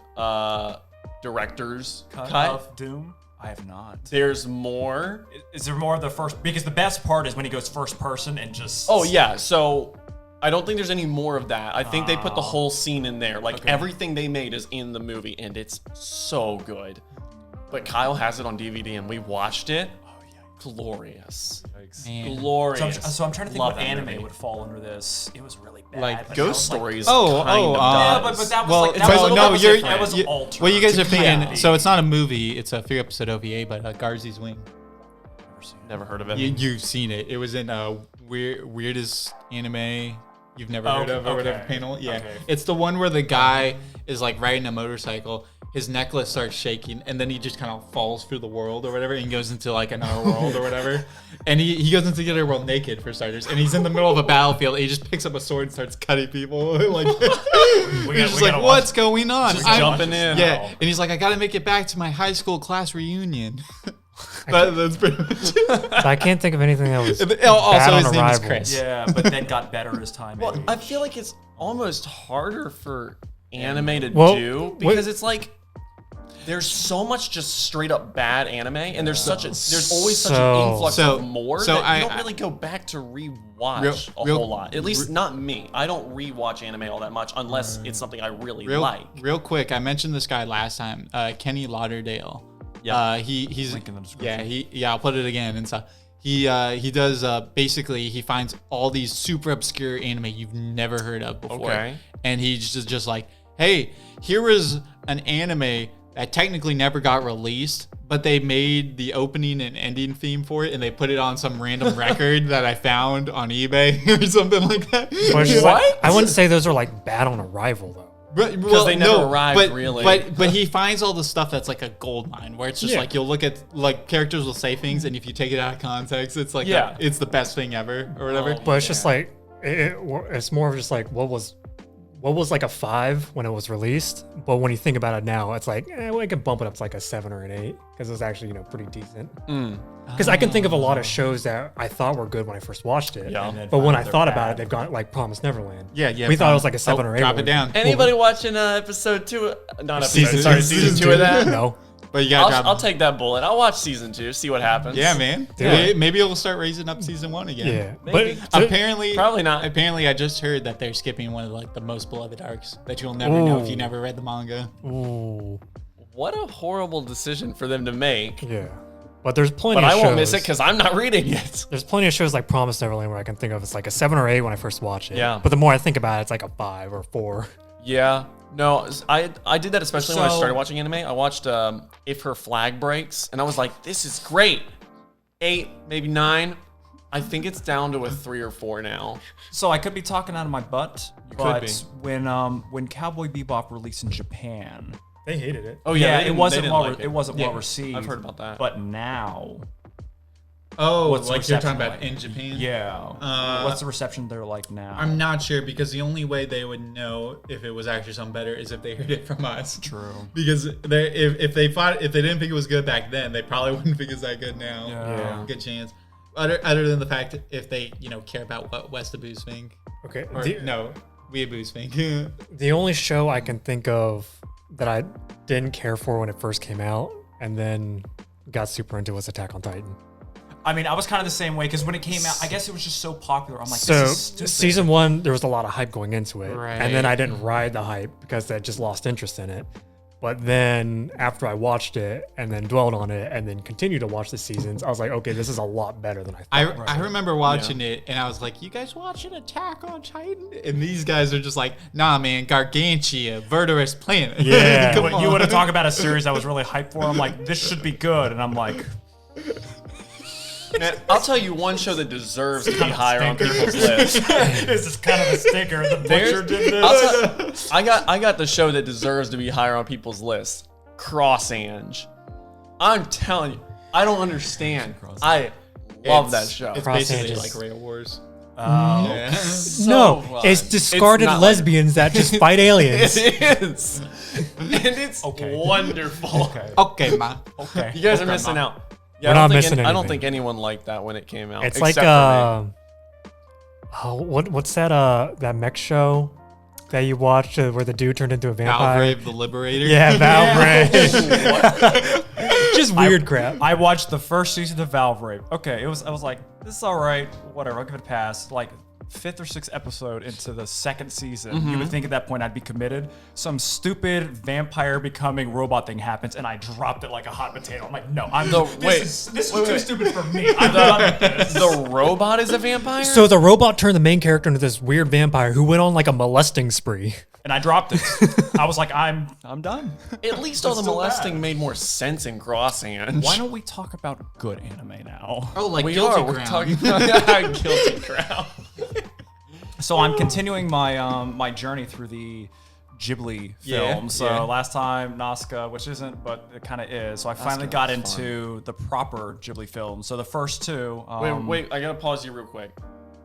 director's cut cut? of Doom? I have not. There's more. Is there more of the first? Because the best part is when he goes first person and just. Oh yeah, so I don't think there's any more of that. I think they put the whole scene in there. Like everything they made is in the movie, and it's so good. But Kyle has it on DVD, and we watched it. Oh yeah, glorious, Man. glorious. So I'm trying to think Love what that anime movie. would fall under this. It was really bad. Like but Ghost that was, like- Stories. Oh, kind oh, of Yeah, does. but that was Well, like that was, no, that was you're- different. That was yeah. altered. Well, you guys are to thinking. comedy. So it's not a movie; it's a 3-episode OVA. But Garzy's Wing. Never heard of it. You've seen it. It was in weirdest anime you've never heard of or whatever okay. panel. Yeah, Okay. it's the one where the guy is like riding a motorcycle. His necklace starts shaking, and then he just kind of falls through the world or whatever, and goes into like another world or whatever. And he goes into the other world naked for starters, and he's in the middle of a battlefield. And he just picks up a sword and starts cutting people. Like he's just like, what's going on? Just I'm- jumping in. Yeah, and he's like, I got to make it back to my high school class reunion. That's pretty much it. I can't think of anything that was bad Also, on his name is arrival. Chris. Yeah, but then got better as time. Well, aged. I feel like it's almost harder for anime to Well, do what- because it's like there's so much just straight up bad anime, and there's always such an influx So- of more so that you I- don't really go back to rewatch a real- whole lot. At least not me. I don't rewatch anime all that much unless it's something I really like. Real quick, I mentioned this guy last time, Kenny Lauderdale. Yeah. He's Link in the description. yeah, I'll put it again and stuff. He does basically he finds all these super obscure anime you've never heard of before. Okay. And he's just like, hey, here is an anime that technically never got released, but they made the opening and ending theme for it, and they put it on some random record that I found on eBay or something like that. But it's just like- I wouldn't say those are like bad on arrival though. Because they never arrived, really. But he finds all the stuff that's like a gold mine, where it's just Yeah. like you'll look at like characters will say things, and if you take it out of context, it's like Yeah. it's the best thing ever or whatever. But it's just like it's more of just like what was like a 5 when it was released, but when you think about it now, it's like we can bump it up to like a 7 or an 8 because it's actually pretty decent. Because I can think of a lot of shows that I thought were good when I first watched it, Yeah. And then but when I they're thought about bad. it, they've got like Promised Neverland. Yeah. We thought it was like a 7 or 8. Drop it down. Anybody watching episode 2? Not episode. Season Season 2 of that. No. But you gotta drop. I'll take that bullet. I'll watch season 2. See what happens. Yeah, man. Maybe it'll start raising up season 1 again. Yeah, Maybe. but Apparently, Probably not. Apparently, I just heard that they're skipping one of like the most beloved arcs that you'll never know if you Ooh. never read the manga. ooh, What a horrible decision for them to make. yeah. But there's plenty. But of I won't shows- miss it because I'm not reading it. There's plenty of shows like Promised Neverland where I can think of it's like a 7 or 8 when I first watch it. Yeah. But the more I think about it, it's like a 5 or 4. Yeah. No, I did that especially when I So- started watching anime. I watched If Her Flag Breaks, and I was like, this is great. 8, maybe 9. I think it's down to a 3 or 4 now. So I could be talking out of my butt, could but be. when Cowboy Bebop released in Japan, They hated it. Oh yeah, they it didn't- wasn't they well didn't like it wasn't Yeah, well received. I've heard about that. But now, Oh, What's the like you're talking reception about like? in Japan? yeah, what's the reception they're like now? I'm not sure because the only way they would know if it was actually something better is if they heard it from us. True. Because if they didn't think it was good back then, they probably wouldn't think it's that good now. Yeah. Good chance. Other than the fact if they care about what Westaboos think Okay. or no Weeaboos think. The only show I can think of that I didn't care for when it first came out and then got super into was Attack on Titan. I mean, I was kind of the same way because when it came out, I guess it was just so popular. I'm like, So this is stupid. season 1, there was a lot of hype going into it. Right. And then I didn't ride the hype because I just lost interest in it. But then after I watched it and then dwelled on it and then continued to watch the seasons, I was like, okay, this is a lot better than I thought. I remember watching it and I was like, you guys watching Attack on Titan? And these guys are just like, nah, man, Gargantia, Verderous Planet. Yeah. Come You on. would have talked about a series I was really hyped for. I'm like, this should be good, and I'm like, Man, I'll tell you one show that deserves to be higher on people's list. This is kind of a stinker. The butcher did this. I got the show that deserves to be higher on people's list. Cross-Ange. I'm telling you, I don't understand. I love that show. It's Cross-Ange basically is- like Rail Wars. No, fun. it's discarded It's not lesbians that just fight aliens. It is. And it's wonderful. Okay, man. Okay. You guys are missing out. Yeah, We're not missing I don't anything. think anyone liked that when it came out. It's like except for me. what's that mech show that you watched where the dude turned into a vampire? Valgrave the Liberator. Yeah, Valgrave. Just weird crap. I watched the first season of Valve Okay, I was like, this is all right, whatever, I'll give it a pass. Like 5th or 6th episode into the 2nd season, you would think at that point I'd be committed. Some stupid vampire becoming robot thing happens, and I dropped it like a hot potato. I'm like, no, this is too stupid for me. I'm done with this. The robot is a vampire? So the robot turned the main character into this weird vampire who went on like a molesting spree. And I dropped it. I was like, I'm done. At least all the It's still molesting bad. made more sense in Cross-Ange. Why don't we talk about good anime now? Oh, like we Guilty are? We're Crown. talking about Guilty Crown. So I'm continuing my my journey through the Ghibli Yeah, films. So yeah. last time Nazca, which isn't, but it kind of is. So I finally got into the proper Ghibli films. So the first two. Wait, I gotta pause you real quick.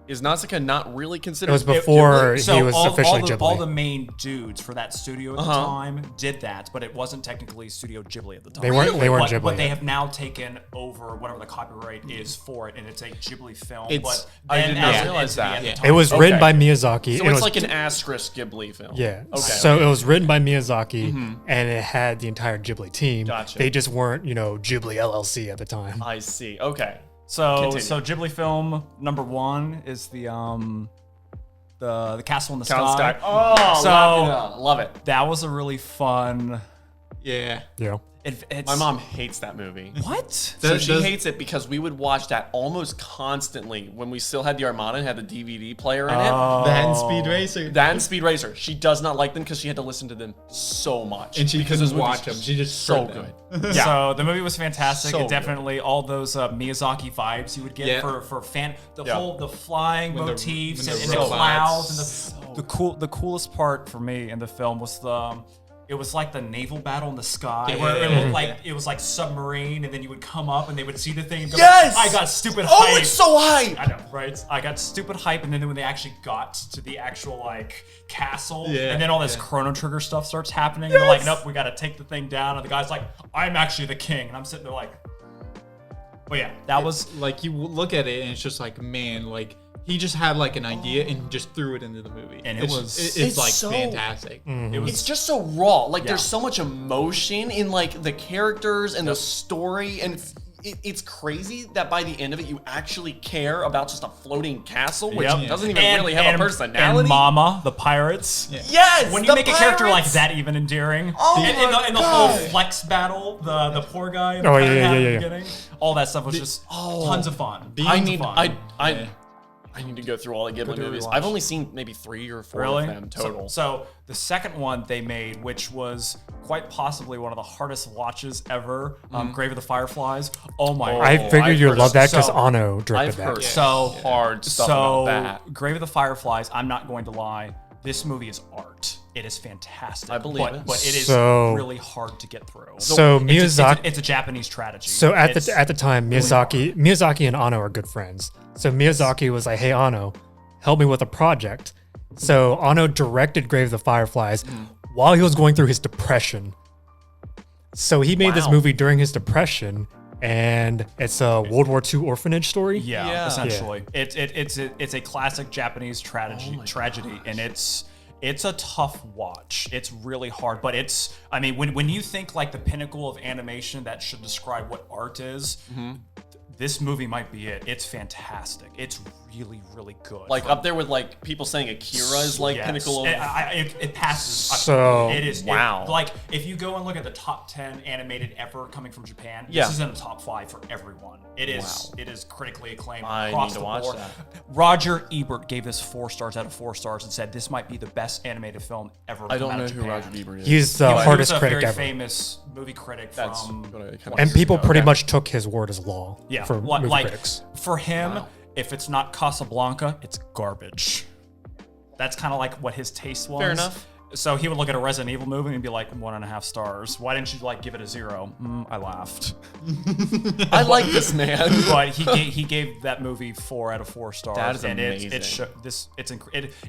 Is Nausicaa not really considered? It was before Ghibli? he was officially Ghibli. all the main dudes for that studio at the time did that, but it wasn't technically Studio Ghibli at the time. They weren't Ghibli. But they have now taken over whatever the copyright is for it, and it's a Ghibli film. It's- but I then did not as an realize entity that. at the Yeah. time. It was written Okay. by Miyazaki. So and it it's was like an asterisk Ghibli film. Yeah. Okay. So it was written by Miyazaki, and it had the entire Ghibli team. Gotcha. They just weren't, Ghibli LLC at the time. I see. Okay. So Continue. Ghibli film number 1 is the Castle in the Count Sky. Sky. Oh, So- love it. That was a really fun. Yeah. Yeah. It's, My mom hates that movie. What? So she Does- hates it because we would watch that almost constantly when we still had the Armada and had the DVD player in it. That and Speed Racer. That and Speed Racer. She does not like them because she had to listen to them so much. And she because couldn't those movies watch are them. She just so heard them. good. Yeah. So the movie was fantastic. So It definitely all those Miyazaki vibes you would get Yeah. for fan the Yeah. whole the flying When the- motifs when the and the robots- clouds and the coolest part for me in the film was it was like the naval battle in the sky where it looked like it was like submarine, and then you would come up and they would see the thing and go, Yes! I got stupid Oh, hype. it's so high. I know, right? I got stupid hype, and then when they actually got to the actual like castle, Yeah, and then all this Chrono Trigger stuff starts happening, and they're like, "Nope, we got to take the thing down." And the guy's like, "I'm actually the king," and I'm sitting there like, "But yeah, that was Like you look at it and it's just like, man, like he just had like an idea and just threw it into the movie. And it's It's like so- fantastic. it was It's just so raw. Like Yeah. there's so much emotion in like the characters and the story, and it's crazy that by the end of it you actually care about just a floating castle, which Yep. doesn't even really have a personality. And Mama, the pirates. Yes. When you the make a character like pirates! that even endearing, Oh and my in the whole God. flex battle, the poor guy, in the Oh, pirate yeah, hat yeah, at yeah. the beginning, all that stuff was just tons of fun. I Tons of need fun. I need to go through all the Ghibli do a movies. rewatch. I've only seen maybe 3 or 4 Really? of them total. So the second one they made, which was quite possibly one of the hardest watches ever, Grave of the Fireflies. Oh my! I Oh, figured I've you'd heard love that because so- Anno directed I've that. heard so hard stuff So about that. Grave of the Fireflies. I'm not going to lie. This movie is art. It is fantastic. I believe it. But it is So- really hard to get through. So Miyazaki. It's a Japanese tragedy. So at It's- the time, Miyazaki and Anno are good friends. So Miyazaki was like, "Hey Anno, help me with a project." So Anno directed Grave of the Fireflies while he was going through his depression. So he made this Wow. movie during his depression, and it's a World War II orphanage story. Yeah, essentially. It's a classic Japanese tragedy, and it's a tough watch. It's really hard, but I mean, when you think like the pinnacle of animation that should describe what art is, this movie might be it. It's fantastic. It's really, really good. Like up there with like people saying Akira is like Yes. pinnacle of. It passes. So- it is Wow. like if you go and look at the top 10 animated ever coming from Japan, Yeah. this is in the top 5 for everyone. It is. Wow. It is critically acclaimed I across need to the watch board. that. Roger Ebert gave this 4 stars out of 4 stars and said this might be the best animated film ever. I come don't out know of who Japan. Roger Ebert is. He's the He was hardest a critic very ever. famous movie critic That's from. what I kinda And people figured. pretty Okay. much took his word as law Yeah. for movie critics. For him, if it's not Casablanca, it's garbage. That's kind of like what his taste was. Fair enough. So he would look at a Resident Evil movie and be like, 1.5 stars. Why didn't you like give it a 0? I laughed. I like this man. But he gave that movie 4 out of 4 stars. That is and amazing.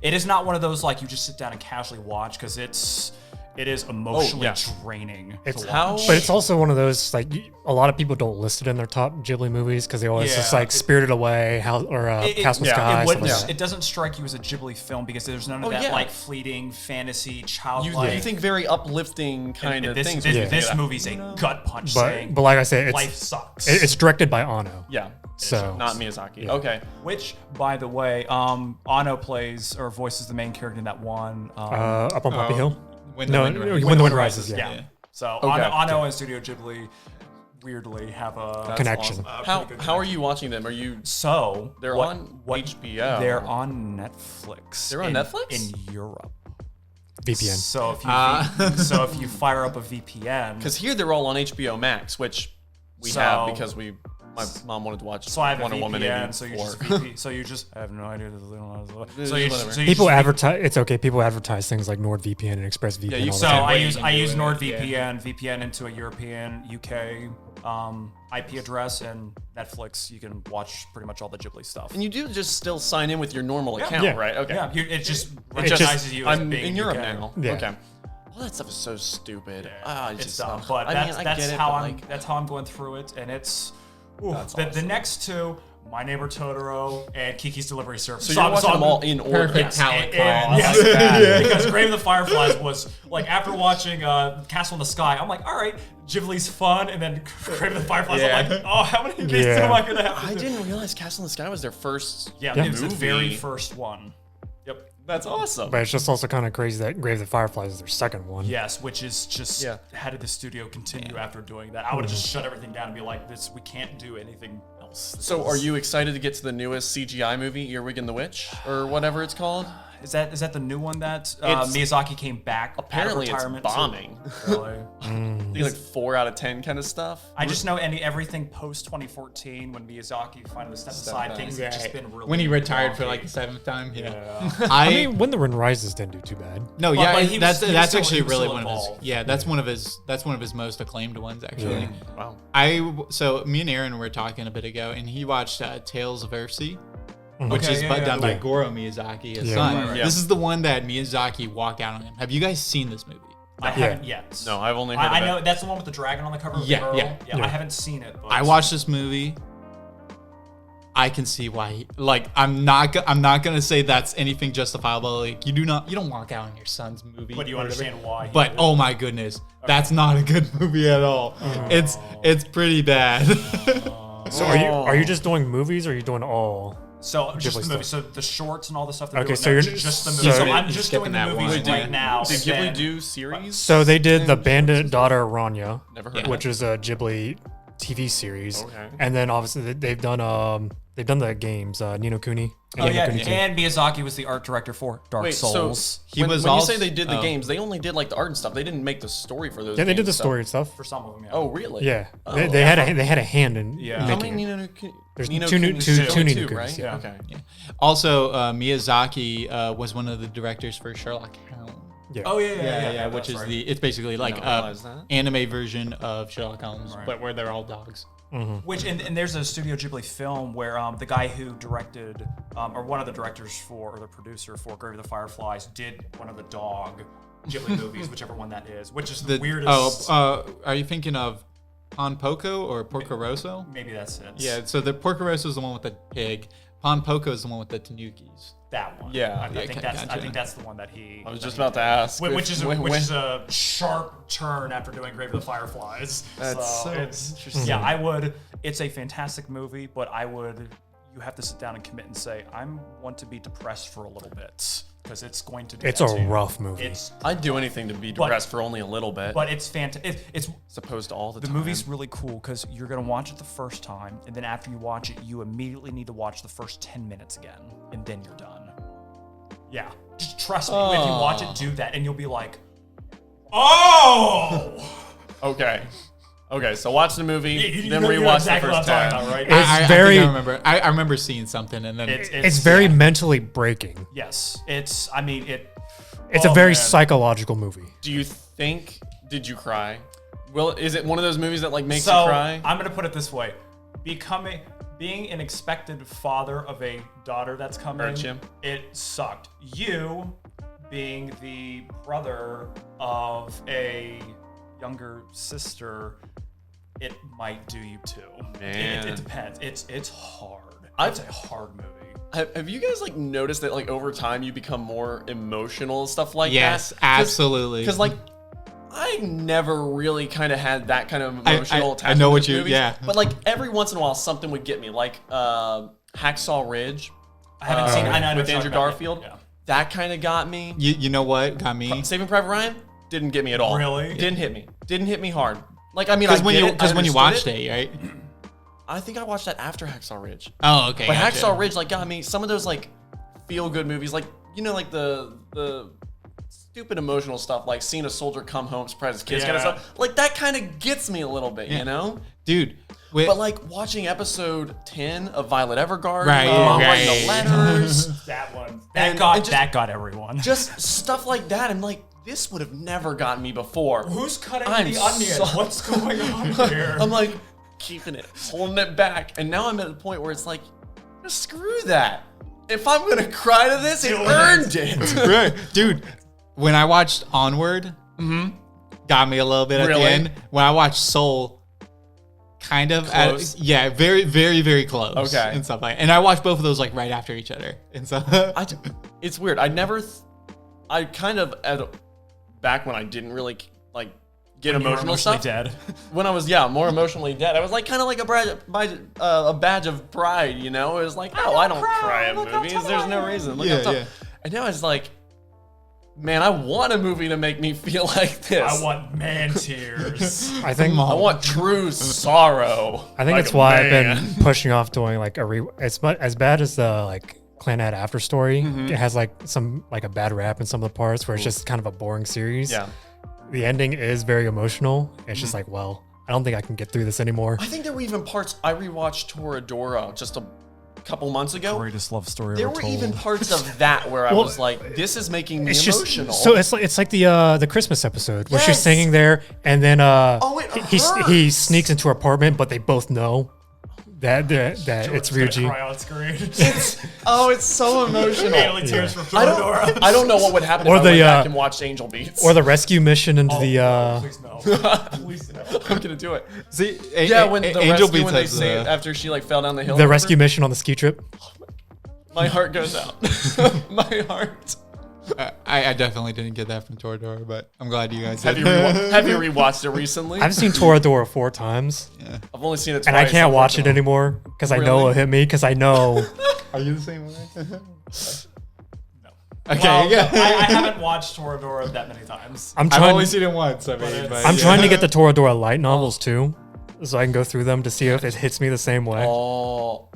It is not one of those like you just sit down and casually watch because it is emotionally draining. It's to watch. But it's also one of those like a lot of people don't list it in their top Ghibli movies because they always just like Spirited Away, Castle in the Sky. It doesn't strike you as a Ghibli film because there's none of that like fleeting fantasy, childlike. You think very uplifting kind of things. This movie's a gut punch saying, but like I said, life sucks. It's directed by Ono. Yeah. So not Miyazaki. Yeah. Okay. Which, by the way, Ono plays or voices the main character in that one. Up on Poppy Hill. When the Wind Rises. Yeah. So Okay. Ono and Studio Ghibli weirdly have a connection. Awesome. How are you watching them? Are you? So They're on HBO. They're on Netflix. They're on Netflix in Europe. VPN. So if you fire up a VPN, because here they're all on HBO Max, which we have because my mom wanted to watch. So I have a Wonder Woman VPN. So you just I have no idea. So people advertise. It's okay. People advertise things like NordVPN and ExpressVPN. Yeah, So I use NordVPN, VPN into a European, UK IP address, and Netflix. You can watch pretty much all the Ghibli stuff. And you do just still sign in with your normal account, right? Okay. Yeah, it just recognizes you as I'm being in Europe UK. now. Yeah. Okay. Well, that stuff is so stupid. It's dumb, but that's how I'm going through it, and it's the next two. My Neighbor Totoro and Kiki's Delivery Service. So you're watching them all in order. Perfect talent call. Yes, because Grave of the Fireflies was like after watching Castle in the Sky, I'm like, all right, Ghibli's fun, and then Grave of the Fireflies, I'm like, oh, how many of these two am I gonna have? I didn't realize Castle in the Sky was their first. It was the very first one. Yep. That's awesome. But it's just also kind of crazy that Grave of the Fireflies is their second one. Yes, which is just how did the studio continue after doing that? I would have just shut everything down and be like, "This, we can't do anything else." So, are you excited to get to the newest CGI movie, Earwig and the Witch, or whatever it's called? Is that the new one that Miyazaki came back? Apparently, out of retirement it's bombing. Really? I think like 4 out of 10 kind of stuff. I just know everything post 2014 when Miyazaki finally stepped aside, things have just been really when he retired for wonky. like the 7th time. Yeah. I mean, When the Wind Rises didn't do too bad. No, Well, yeah, but he was that's still- actually he was really still one of his. involved. Yeah, that's one of his most acclaimed ones actually. Wow. So me and Aaron were talking a bit ago, and he watched Tales of Earthsea, which Okay, is yeah, done by yeah. Goro Miyazaki, his Yeah. son. Right. This is the one that Miyazaki walked out on him. Have you guys seen this movie? I haven't yet. No, I've only heard I of it. know that's the one with the dragon on the cover. With Yeah, the girl. yeah. I haven't seen it. But I watched this movie. I can see why. I'm not gonna say that's anything justifiable. Like you don't walk out on your son's movie. But you or understand whatever. why. But oh my goodness, that's not a good movie at all. It's pretty bad. So are you just doing movies or are you doing all? So just Ghibli the movie. stuff. So the shorts and all the stuff. They're Okay, doing, so no, you're just the so- movie. So you're I'm just skipping doing the that movies one. right now. Did and Ghibli then- do series? So they did The Bandit Daughter Ranya, Never heard of which it. is a Ghibli TV series. Okay. And then obviously they've done the games, Ni no Kuni. Oh yeah, Ni no Kuni and Miyazaki was the art director for Dark Wait, Souls. so He when was you also- say they did the oh. games, they only did like the art and stuff. They didn't make the story for those. Yeah, they did games, the so- story and stuff. for some of them, yeah. Oh, really? Yeah, Oh, they had a hand in Yeah. How making many it. Ni no Kuni? There's Ni no two Kunis? two Only Ni no two, Kunis, right? yeah. Okay. Also, Miyazaki was one of the directors for Sherlock Holmes. Yeah. Oh yeah, which that's is right. it's basically like didn't realize that. anime version of Sherlock Holmes, Right. but where they're all dogs. Which and there's a Studio Ghibli film where the guy who directed or one of the directors for or the producer for Grave of the Fireflies did one of the dog Ghibli movies, whichever one that is, which is the weirdest. Are you thinking of Pon Poco or Porco Rosso? Maybe that's it. Yeah, so the Porco Rosso is the one with the pig. Pon Poco is the one with the tanukis. That one. Yeah. I think Okay, that's gotcha. the one that he. I was that just he about to did. ask. Which is when- a sharp turn after doing Grave of the Fireflies. That's so it's interesting. yeah. I would. It's a fantastic movie, but I would. You have to sit down and commit and say, I want to be depressed for a little bit because it's going to. Do It's that a to you. rough movie. It's I'd do anything to be depressed for only a little bit, but it's fantastic. It's as opposed to all the the time. movie's really cool because you're gonna watch it the first time, and then after you watch it, you immediately need to watch the first 10 minutes again, and then you're done. Yeah, just trust me. If you watch it, do that, and you'll be like, "Oh, Okay. Okay, so watch the movie, You then know rewatch exactly the what first I'm 10. talking about, right? It's I very- think I remember. I remember seeing something, and then It's very mentally breaking. Yes, it's. I mean, It's oh, a very man. psychological movie. Do you think? Did you cry? Well, is it one of those movies that like makes So you cry? I'm gonna put it this way: being an expected father of a daughter that's coming, Hurt you? it sucked. You being the brother of a younger sister, it might do you too. Man. It depends. It's hard. I've- It's a hard movie. Have you guys like noticed that like over time you become more emotional and stuff like yes, that? absolutely. Because like I never really kind of had that kind of emotional I attachment. know to what you- movies, yeah. But like every once in a while something would get me, like Hacksaw Ridge. I haven't seen. I know with what you're Andrew talking about. Garfield. Yeah. That kind of got me. you know what got me? Saving Private Ryan didn't get me at all. Really? Didn't hit me. Didn't hit me hard. Like I mean, I Because when you watched it, it, right? I think I watched that after Hacksaw Ridge. Oh, okay. But gotcha. Hacksaw Ridge like got me. Some of those like feel good movies, like you know, like the stupid emotional stuff, like seeing a soldier come home, surprise his kids, kind of Yeah. stuff. Like that kind of gets me a little bit, you know. dude. But like watching episode 10 of Violet Evergarden, Right, like, mom writing the right. letters, That one. And just- That got everyone. just stuff like that. I'm like, this would have never gotten me before. Who's cutting I'm the onion? so- What's going on here? I'm like keeping it, holding it back, and now I'm at a point where it's like, screw that. If I'm gonna cry to this, it earned it. Right, dude. When I watched Onward, got me a little bit at Really? the end. When I watched Soul, kind of, Close? yeah, very, very, very close. Okay. and stuff like. And I watched both of those like right after each other, and so It's weird. I kind of back when I didn't really like get When you were emotional emotionally stuff. dead. When I was more emotionally dead, I was like kind of like a badge of pride, you know. It was like, oh, I don't cry at movies. There's no reason. Look how Yeah, tough. yeah. And now it's like, man, I want a movie to make me feel like this. I want man tears. I think I want true sorrow. I think Like that's a why man. I've been pushing off doing like as bad as the like Clanad after story. It has like some like a bad rap in some of the parts where it's just kind of a boring series. Yeah. The ending is very emotional. It's just like, well, I don't think I can get through this anymore. I think there were even parts I rewatched Toradora just a couple months ago. Greatest love story There ever were told. even parts of that where I Well, was like, this is making me It's emotional. just so it's like the Christmas episode where she's Yes. singing there, and then it he hurts. sneaks into her apartment, but they both know that it's Ryuji. Cry on screen. It's so emotional. Daily tears from I Toradora. don't know what would happen Or if I the, went back and watched Angel Beats. Or the rescue mission into the Please no. Please no. I'm gonna do it. see, Yeah, when the Angel rescue Beats when they has say after she like fell down the hill. the or rescue whatever, mission on the ski trip. my heart goes out. My heart. I definitely didn't get that from Toradora, but I'm glad you guys Have did. you rewatched it recently? I've seen Toradora 4 times, I've only seen it twice. and I can't watch it unfortunately. anymore because I know Really? it'll hit me. Because I know Are you the same way? Okay, Okay, well, yeah. I haven't watched Toradora that many times. I'm I've trying. only seen it once. I mean, but I'm yeah. trying to get the Toradora light novels too, so I can go through them to see if it hits me the same way. Oh,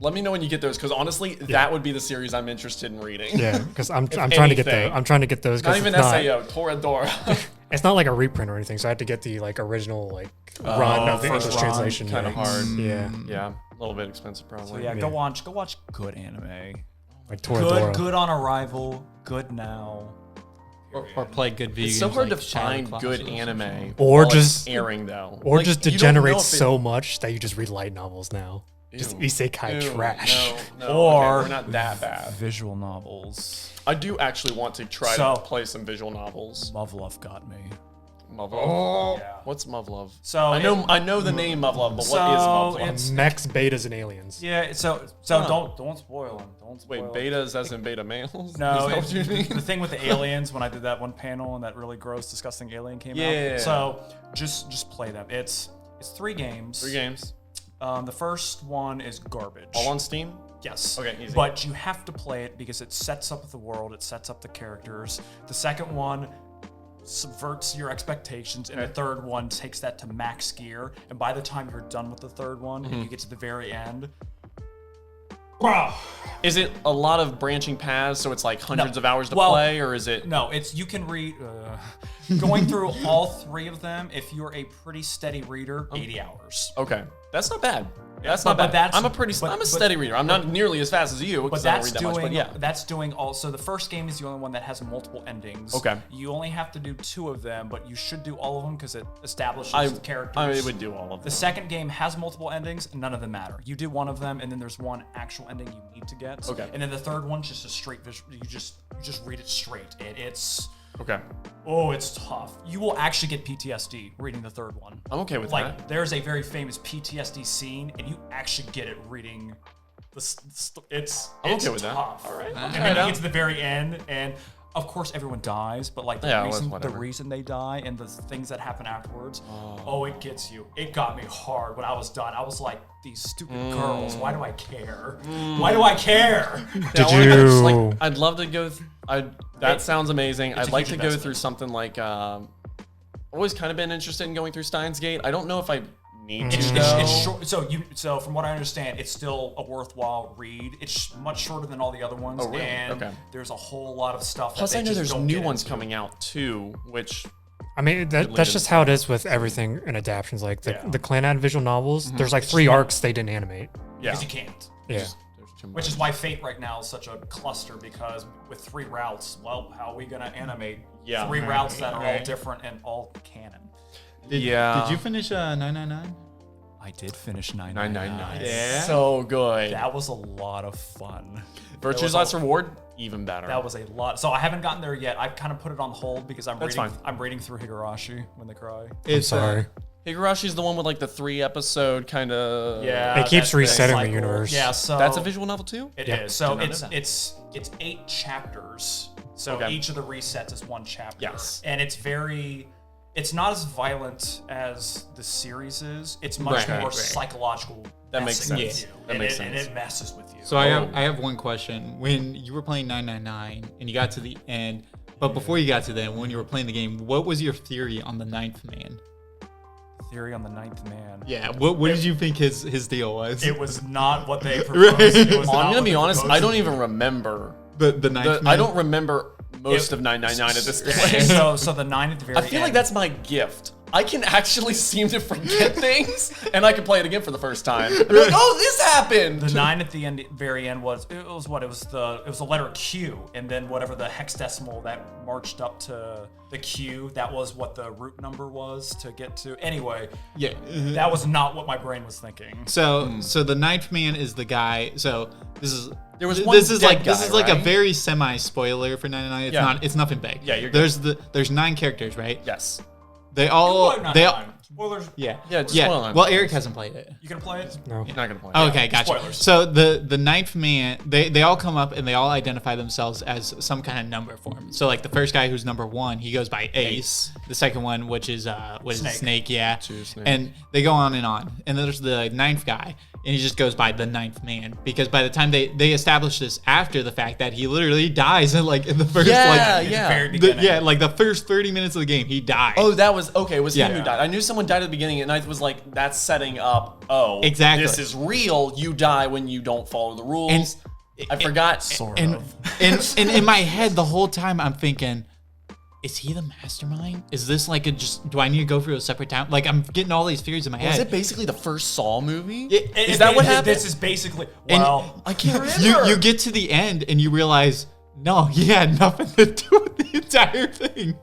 let me know when you get those, because honestly, that would be the series I'm interested in reading. Yeah, because I'm trying to get anything. I'm trying to get those. Not 'cause even it's SAO, Toradora. It's not like a reprint or anything, so I have to get the like original like run of the first English run, translation. kinda yeah. hard. Yeah, Yeah, a little bit expensive probably. So yeah, go watch good anime. like Toradora. Good on arrival. Good now. or play good video It's so games hard like to Shadow find Clash good or something. anime Or while it's just- airing though, Or Like, just you don't degenerate know if it- so much that you just read light novels now. Just Ew. isekai Ew, trash. No, Or- okay, we're not that bad. Visual novels. I do actually want to try So- to play some visual novels. Muv-Luv got me. Muv-Luv. Yeah. What's Muv-Luv? So I know the name Muv-Luv, but So what is Muv-Luv? it's- Mechs, betas, and aliens. Yeah. So Huh. don't spoil them. Don't spoil Wait, 'em. betas as in beta males? No, is that what you mean? the thing with the aliens when I did that one panel and that really gross, disgusting alien came Yeah. out. So just play them. It's 3 games. 3 games. The first one is garbage. All on Steam? Yes. Okay, easy. But you have to play it because it sets up the world, it sets up the characters. The second one subverts your expectations, and the third one takes that to max gear. And by the time you're done with the third one and you get to the very end, Is it a lot of branching paths, so it's like hundreds of hours to play, or is it? No, it's you can read. Going through all 3 of them, if you're a pretty steady reader, 80 hours. Okay, that's not bad. That's But- not but bad. that's- I'm a steady reader. I'm not nearly as fast as you But because I don't that's read that much. doing But yeah, that's doing also the first game is the only one that has multiple endings. Okay. You only have to do 2 of them, but you should do all of them because it establishes I the characters. I would do all of The them. second game has multiple endings, and none of them matter. You do one of them, and then there's one actual ending you need to get. Okay. And then the third one's just a straight visual. You just read it straight. It's Okay, it's tough. You will actually get PTSD reading the third one. I'm okay with Like that. there's a very famous PTSD scene, and you actually get it reading. It's I'm okay with that. tough. All right. And then you get to the very end, and of course everyone dies, but like Yeah, the whatever. reason they die and the things that happen afterwards, it gets you. It got me hard when I was done. I was like, these stupid girls. Why do I care? Why do I care? Did I wanna go just, you- like, I'd love to go. That sounds amazing. It's I'd a like huge to go investment. through something like. Always kind of been interested in going through Steins Gate. I don't know if I need to. It's short. So from what I understand, it's still a worthwhile read. It's much shorter than all the other ones, Oh, really? and Okay. there's a whole lot of stuff. Plus, that I they know just there's don't new get ones into. coming out too, which I mean, that's just how it is with everything in adaptations. Like the, Yeah. the Clannad visual novels, there's like 3 arcs they didn't animate. yeah, because you can't. Yeah. there's too much. Which is why Fate right now is such a cluster, because with 3 routes, well, how are we gonna animate 3 routes that are all different and all canon? Did you finish 999? I did finish 999. Yeah. So good. That was a lot of fun. Virtue's was a- Last Reward, even better. That was a lot. So I haven't gotten there yet. I've kind of put it on hold because I'm That's reading. fine. I'm reading through Higurashi when they cry. I'm sorry. Higurashi's the one with like the 3-episode kind of. Yeah, It keeps that's the resetting the cycle. universe. Yeah, so That's a visual novel too. It Yeah. is. So Did not it's know that. it's 8 chapters. So Okay. each of the resets is 1 chapter. Yes. And it's not as violent as the series is. It's much Right, more right. psychological. That makes messing with sense. you. That and makes And sense. it messes with you. So I have one question. When you were playing 999 and you got to the end, but before you got to the end, when you were playing the game, what was your theory on the 9th man? Theory on the 9th man. Yeah. What did you think his deal was? It was not what they proposed. It was Oh, not I'm gonna what be they honest. proposed I don't to even be. remember. the 9th man. I don't remember most of 999 at this point. So the 9 at the very I feel end. like that's my gift. I can actually seem to forget things, and I can play it again for the first time. And be like, oh, this happened. the 9 at the end, very end was the letter Q, and then whatever the hexadecimal that marched up to the Q, that was what the root number was to get to. Anyway, Yeah. that was not what my brain was thinking. So the 9th man is the guy. So this is There was one this is dead like guy, a right? very semi spoiler for 99. It's Yeah. not. It's nothing big. Yeah, you're good. there's 9 characters, right? Yes. They all Spoilers. yeah Yeah, just spoil them. Well, Eric hasn't played it. You gonna play it? No. You're not gonna play. Okay, gotcha. spoilers. So the 9th man, they all come up and they all identify themselves as some kind of number form. So like the first guy who's number 1, he goes by Ace. The second one, which is Snake, yeah. Snake. And they go on. And then there's the 9th guy, and he just goes by the 9th man because by the time they establish this after the fact that he literally dies in the first Yeah, At the yeah. very beginning. like the first 30 minutes of the game, he dies. Oh, that was okay. It was him Yeah. who died. I knew someone died at the beginning, and I was like, "That's setting up." Oh, Exactly. This is real. You die when you don't follow the rules. I forgot. and in my head the whole time I'm thinking, is he the mastermind? Is this like do I need to go through a separate town? Like I'm getting all these theories in my Was head. it basically the first Saw movie? Is that what happened? This is basically And- I can't remember. You get to the end and you realize, no, he had nothing to do with the entire thing.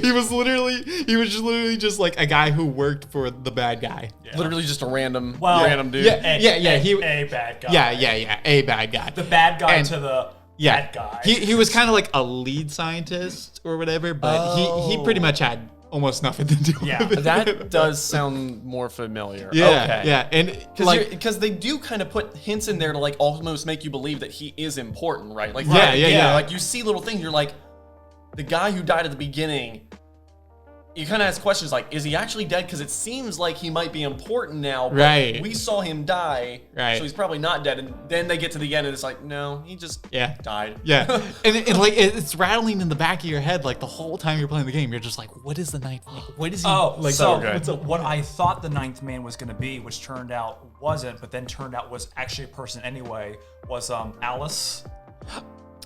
He was literally just like a guy who worked for the bad guy. Literally just a random dude. Yeah, he a bad guy. yeah, a bad guy. The bad guy And- to the Yeah, bad guy. he was kind of like a lead scientist or whatever, but he pretty much had almost nothing to do Yeah, with it. That does sound more familiar. Yeah, Okay. yeah, and Because they do kind of put hints in there to like almost make you believe that he is important, right? Like Yeah, yeah. Like you see little things, you're like, the guy who died at the beginning you kind of ask questions like, is he actually dead? Because it seems like he might be important now. But Right. we saw him die. Right. So he's probably not dead. And then they get to the end and it's like, no, he just died. Yeah. and like it's rattling in the back of your head like the whole time you're playing the game. You're just like, what is the ninth man? What is he? Like so good. What I thought the ninth man was going to be, which turned out wasn't, but then turned out was actually a person anyway, was Alice.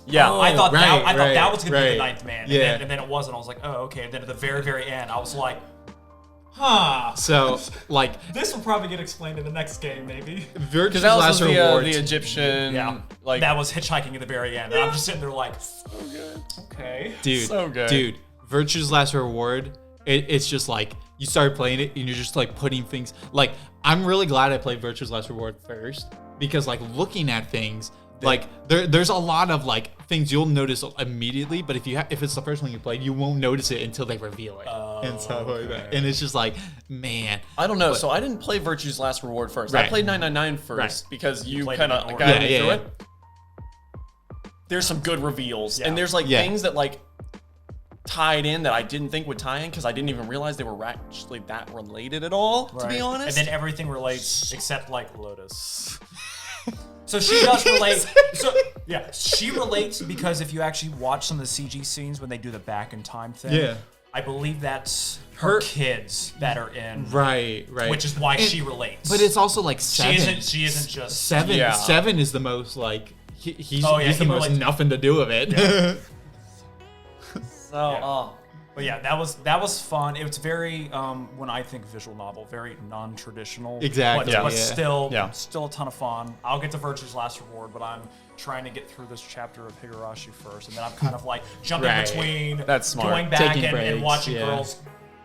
Yeah. I thought that right, was going to be right. the ninth man. Yeah. And then it wasn't. I was like, oh, okay. And then at the very, very end, I was like, huh. So like This will probably get explained in the next game, maybe. Virtue's Because Alice Last was Reward. the Egyptian. Yeah. Like, That was hitchhiking at the very end. And I'm just sitting there like, okay. Dude, So good. Dude, Virtue's Last Reward, it's just like you start playing it and you're just like putting things like I'm really glad I played Virtue's Last Reward first because like looking at things like there's a lot of like things you'll notice immediately, but if it's the first one you played, you won't notice it until they reveal it and stuff like that. And it's just like, man, I don't know. So I didn't play Virtue's Last Reward first. I Right. played 999 first Right. because you played kind it of in guided order. me Yeah, through yeah, it. There's some good reveals, Yeah. and there's like Yeah. things that like tied in that I didn't think would tie in because I didn't even realize they were actually that related at all. To be Right. honest, And then everything relates except like Lotus. So she does relate. So yeah, she relates because if you actually watch some of the CG scenes when they do the back in time thing, Yeah. I believe that's her kids that are in, right, which is why she relates. But it's also like seven. She isn't just Seven. Yeah. Seven is the most like he's Oh, yeah, he's the he most relates- nothing to do with it. so Yeah. But yeah, that was fun. It was very when I think visual novel, very non-traditional. Exactly, But yeah. still a ton of fun. I'll get to Virtue's Last Reward, but I'm trying to get through this chapter of Higurashi first, and then I'm kind of like jumping Right. between That's smart. going back Taking and breaks, watching yeah. girls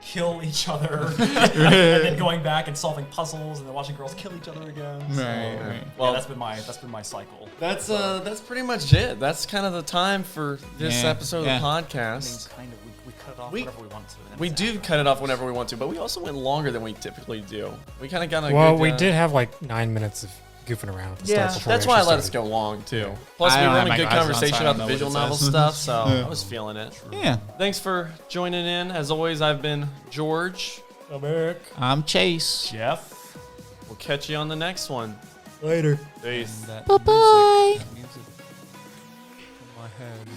kill each other, and then going back and solving puzzles, and then watching girls kill each other again. So, Right. Well, that's been my cycle. that's pretty much it. That's kind of the time for this Yeah, episode yeah. of the podcast. Kind of, we cut it off We- whenever we want to. We do cut it off whenever we want to, but we also went longer than we typically do. We kind of got a Well, good, we did have like 9 minutes of goofing around at the Yeah, start before that's we why I actually let us started. go long too. Plus, I we don't were have having my a good glasses on, conversation so I about don't the know visual what it novel says. stuff, so I was feeling it. Yeah. Thanks for joining in. As always, I've been George. I'm Erik. I'm Chase. Jeff. We'll catch you on the next one. Later. Peace. Bye-bye. Music in my head.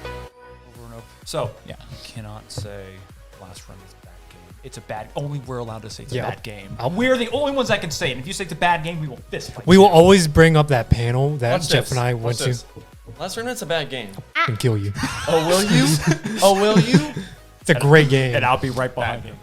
Over and over. So Yeah. you cannot say Last Run is a bad game. It's a bad. Only we're allowed to say it's Yeah. a bad game. We're the only ones that can say it. And if you say it's a bad game, we will fist fight. We will always bring up that panel that Watch Jeff this. and I Watch went to this. Last Remnant's a bad game. and kill you. Oh, will you? Oh, will you? It's a great game. And I'll be right behind him.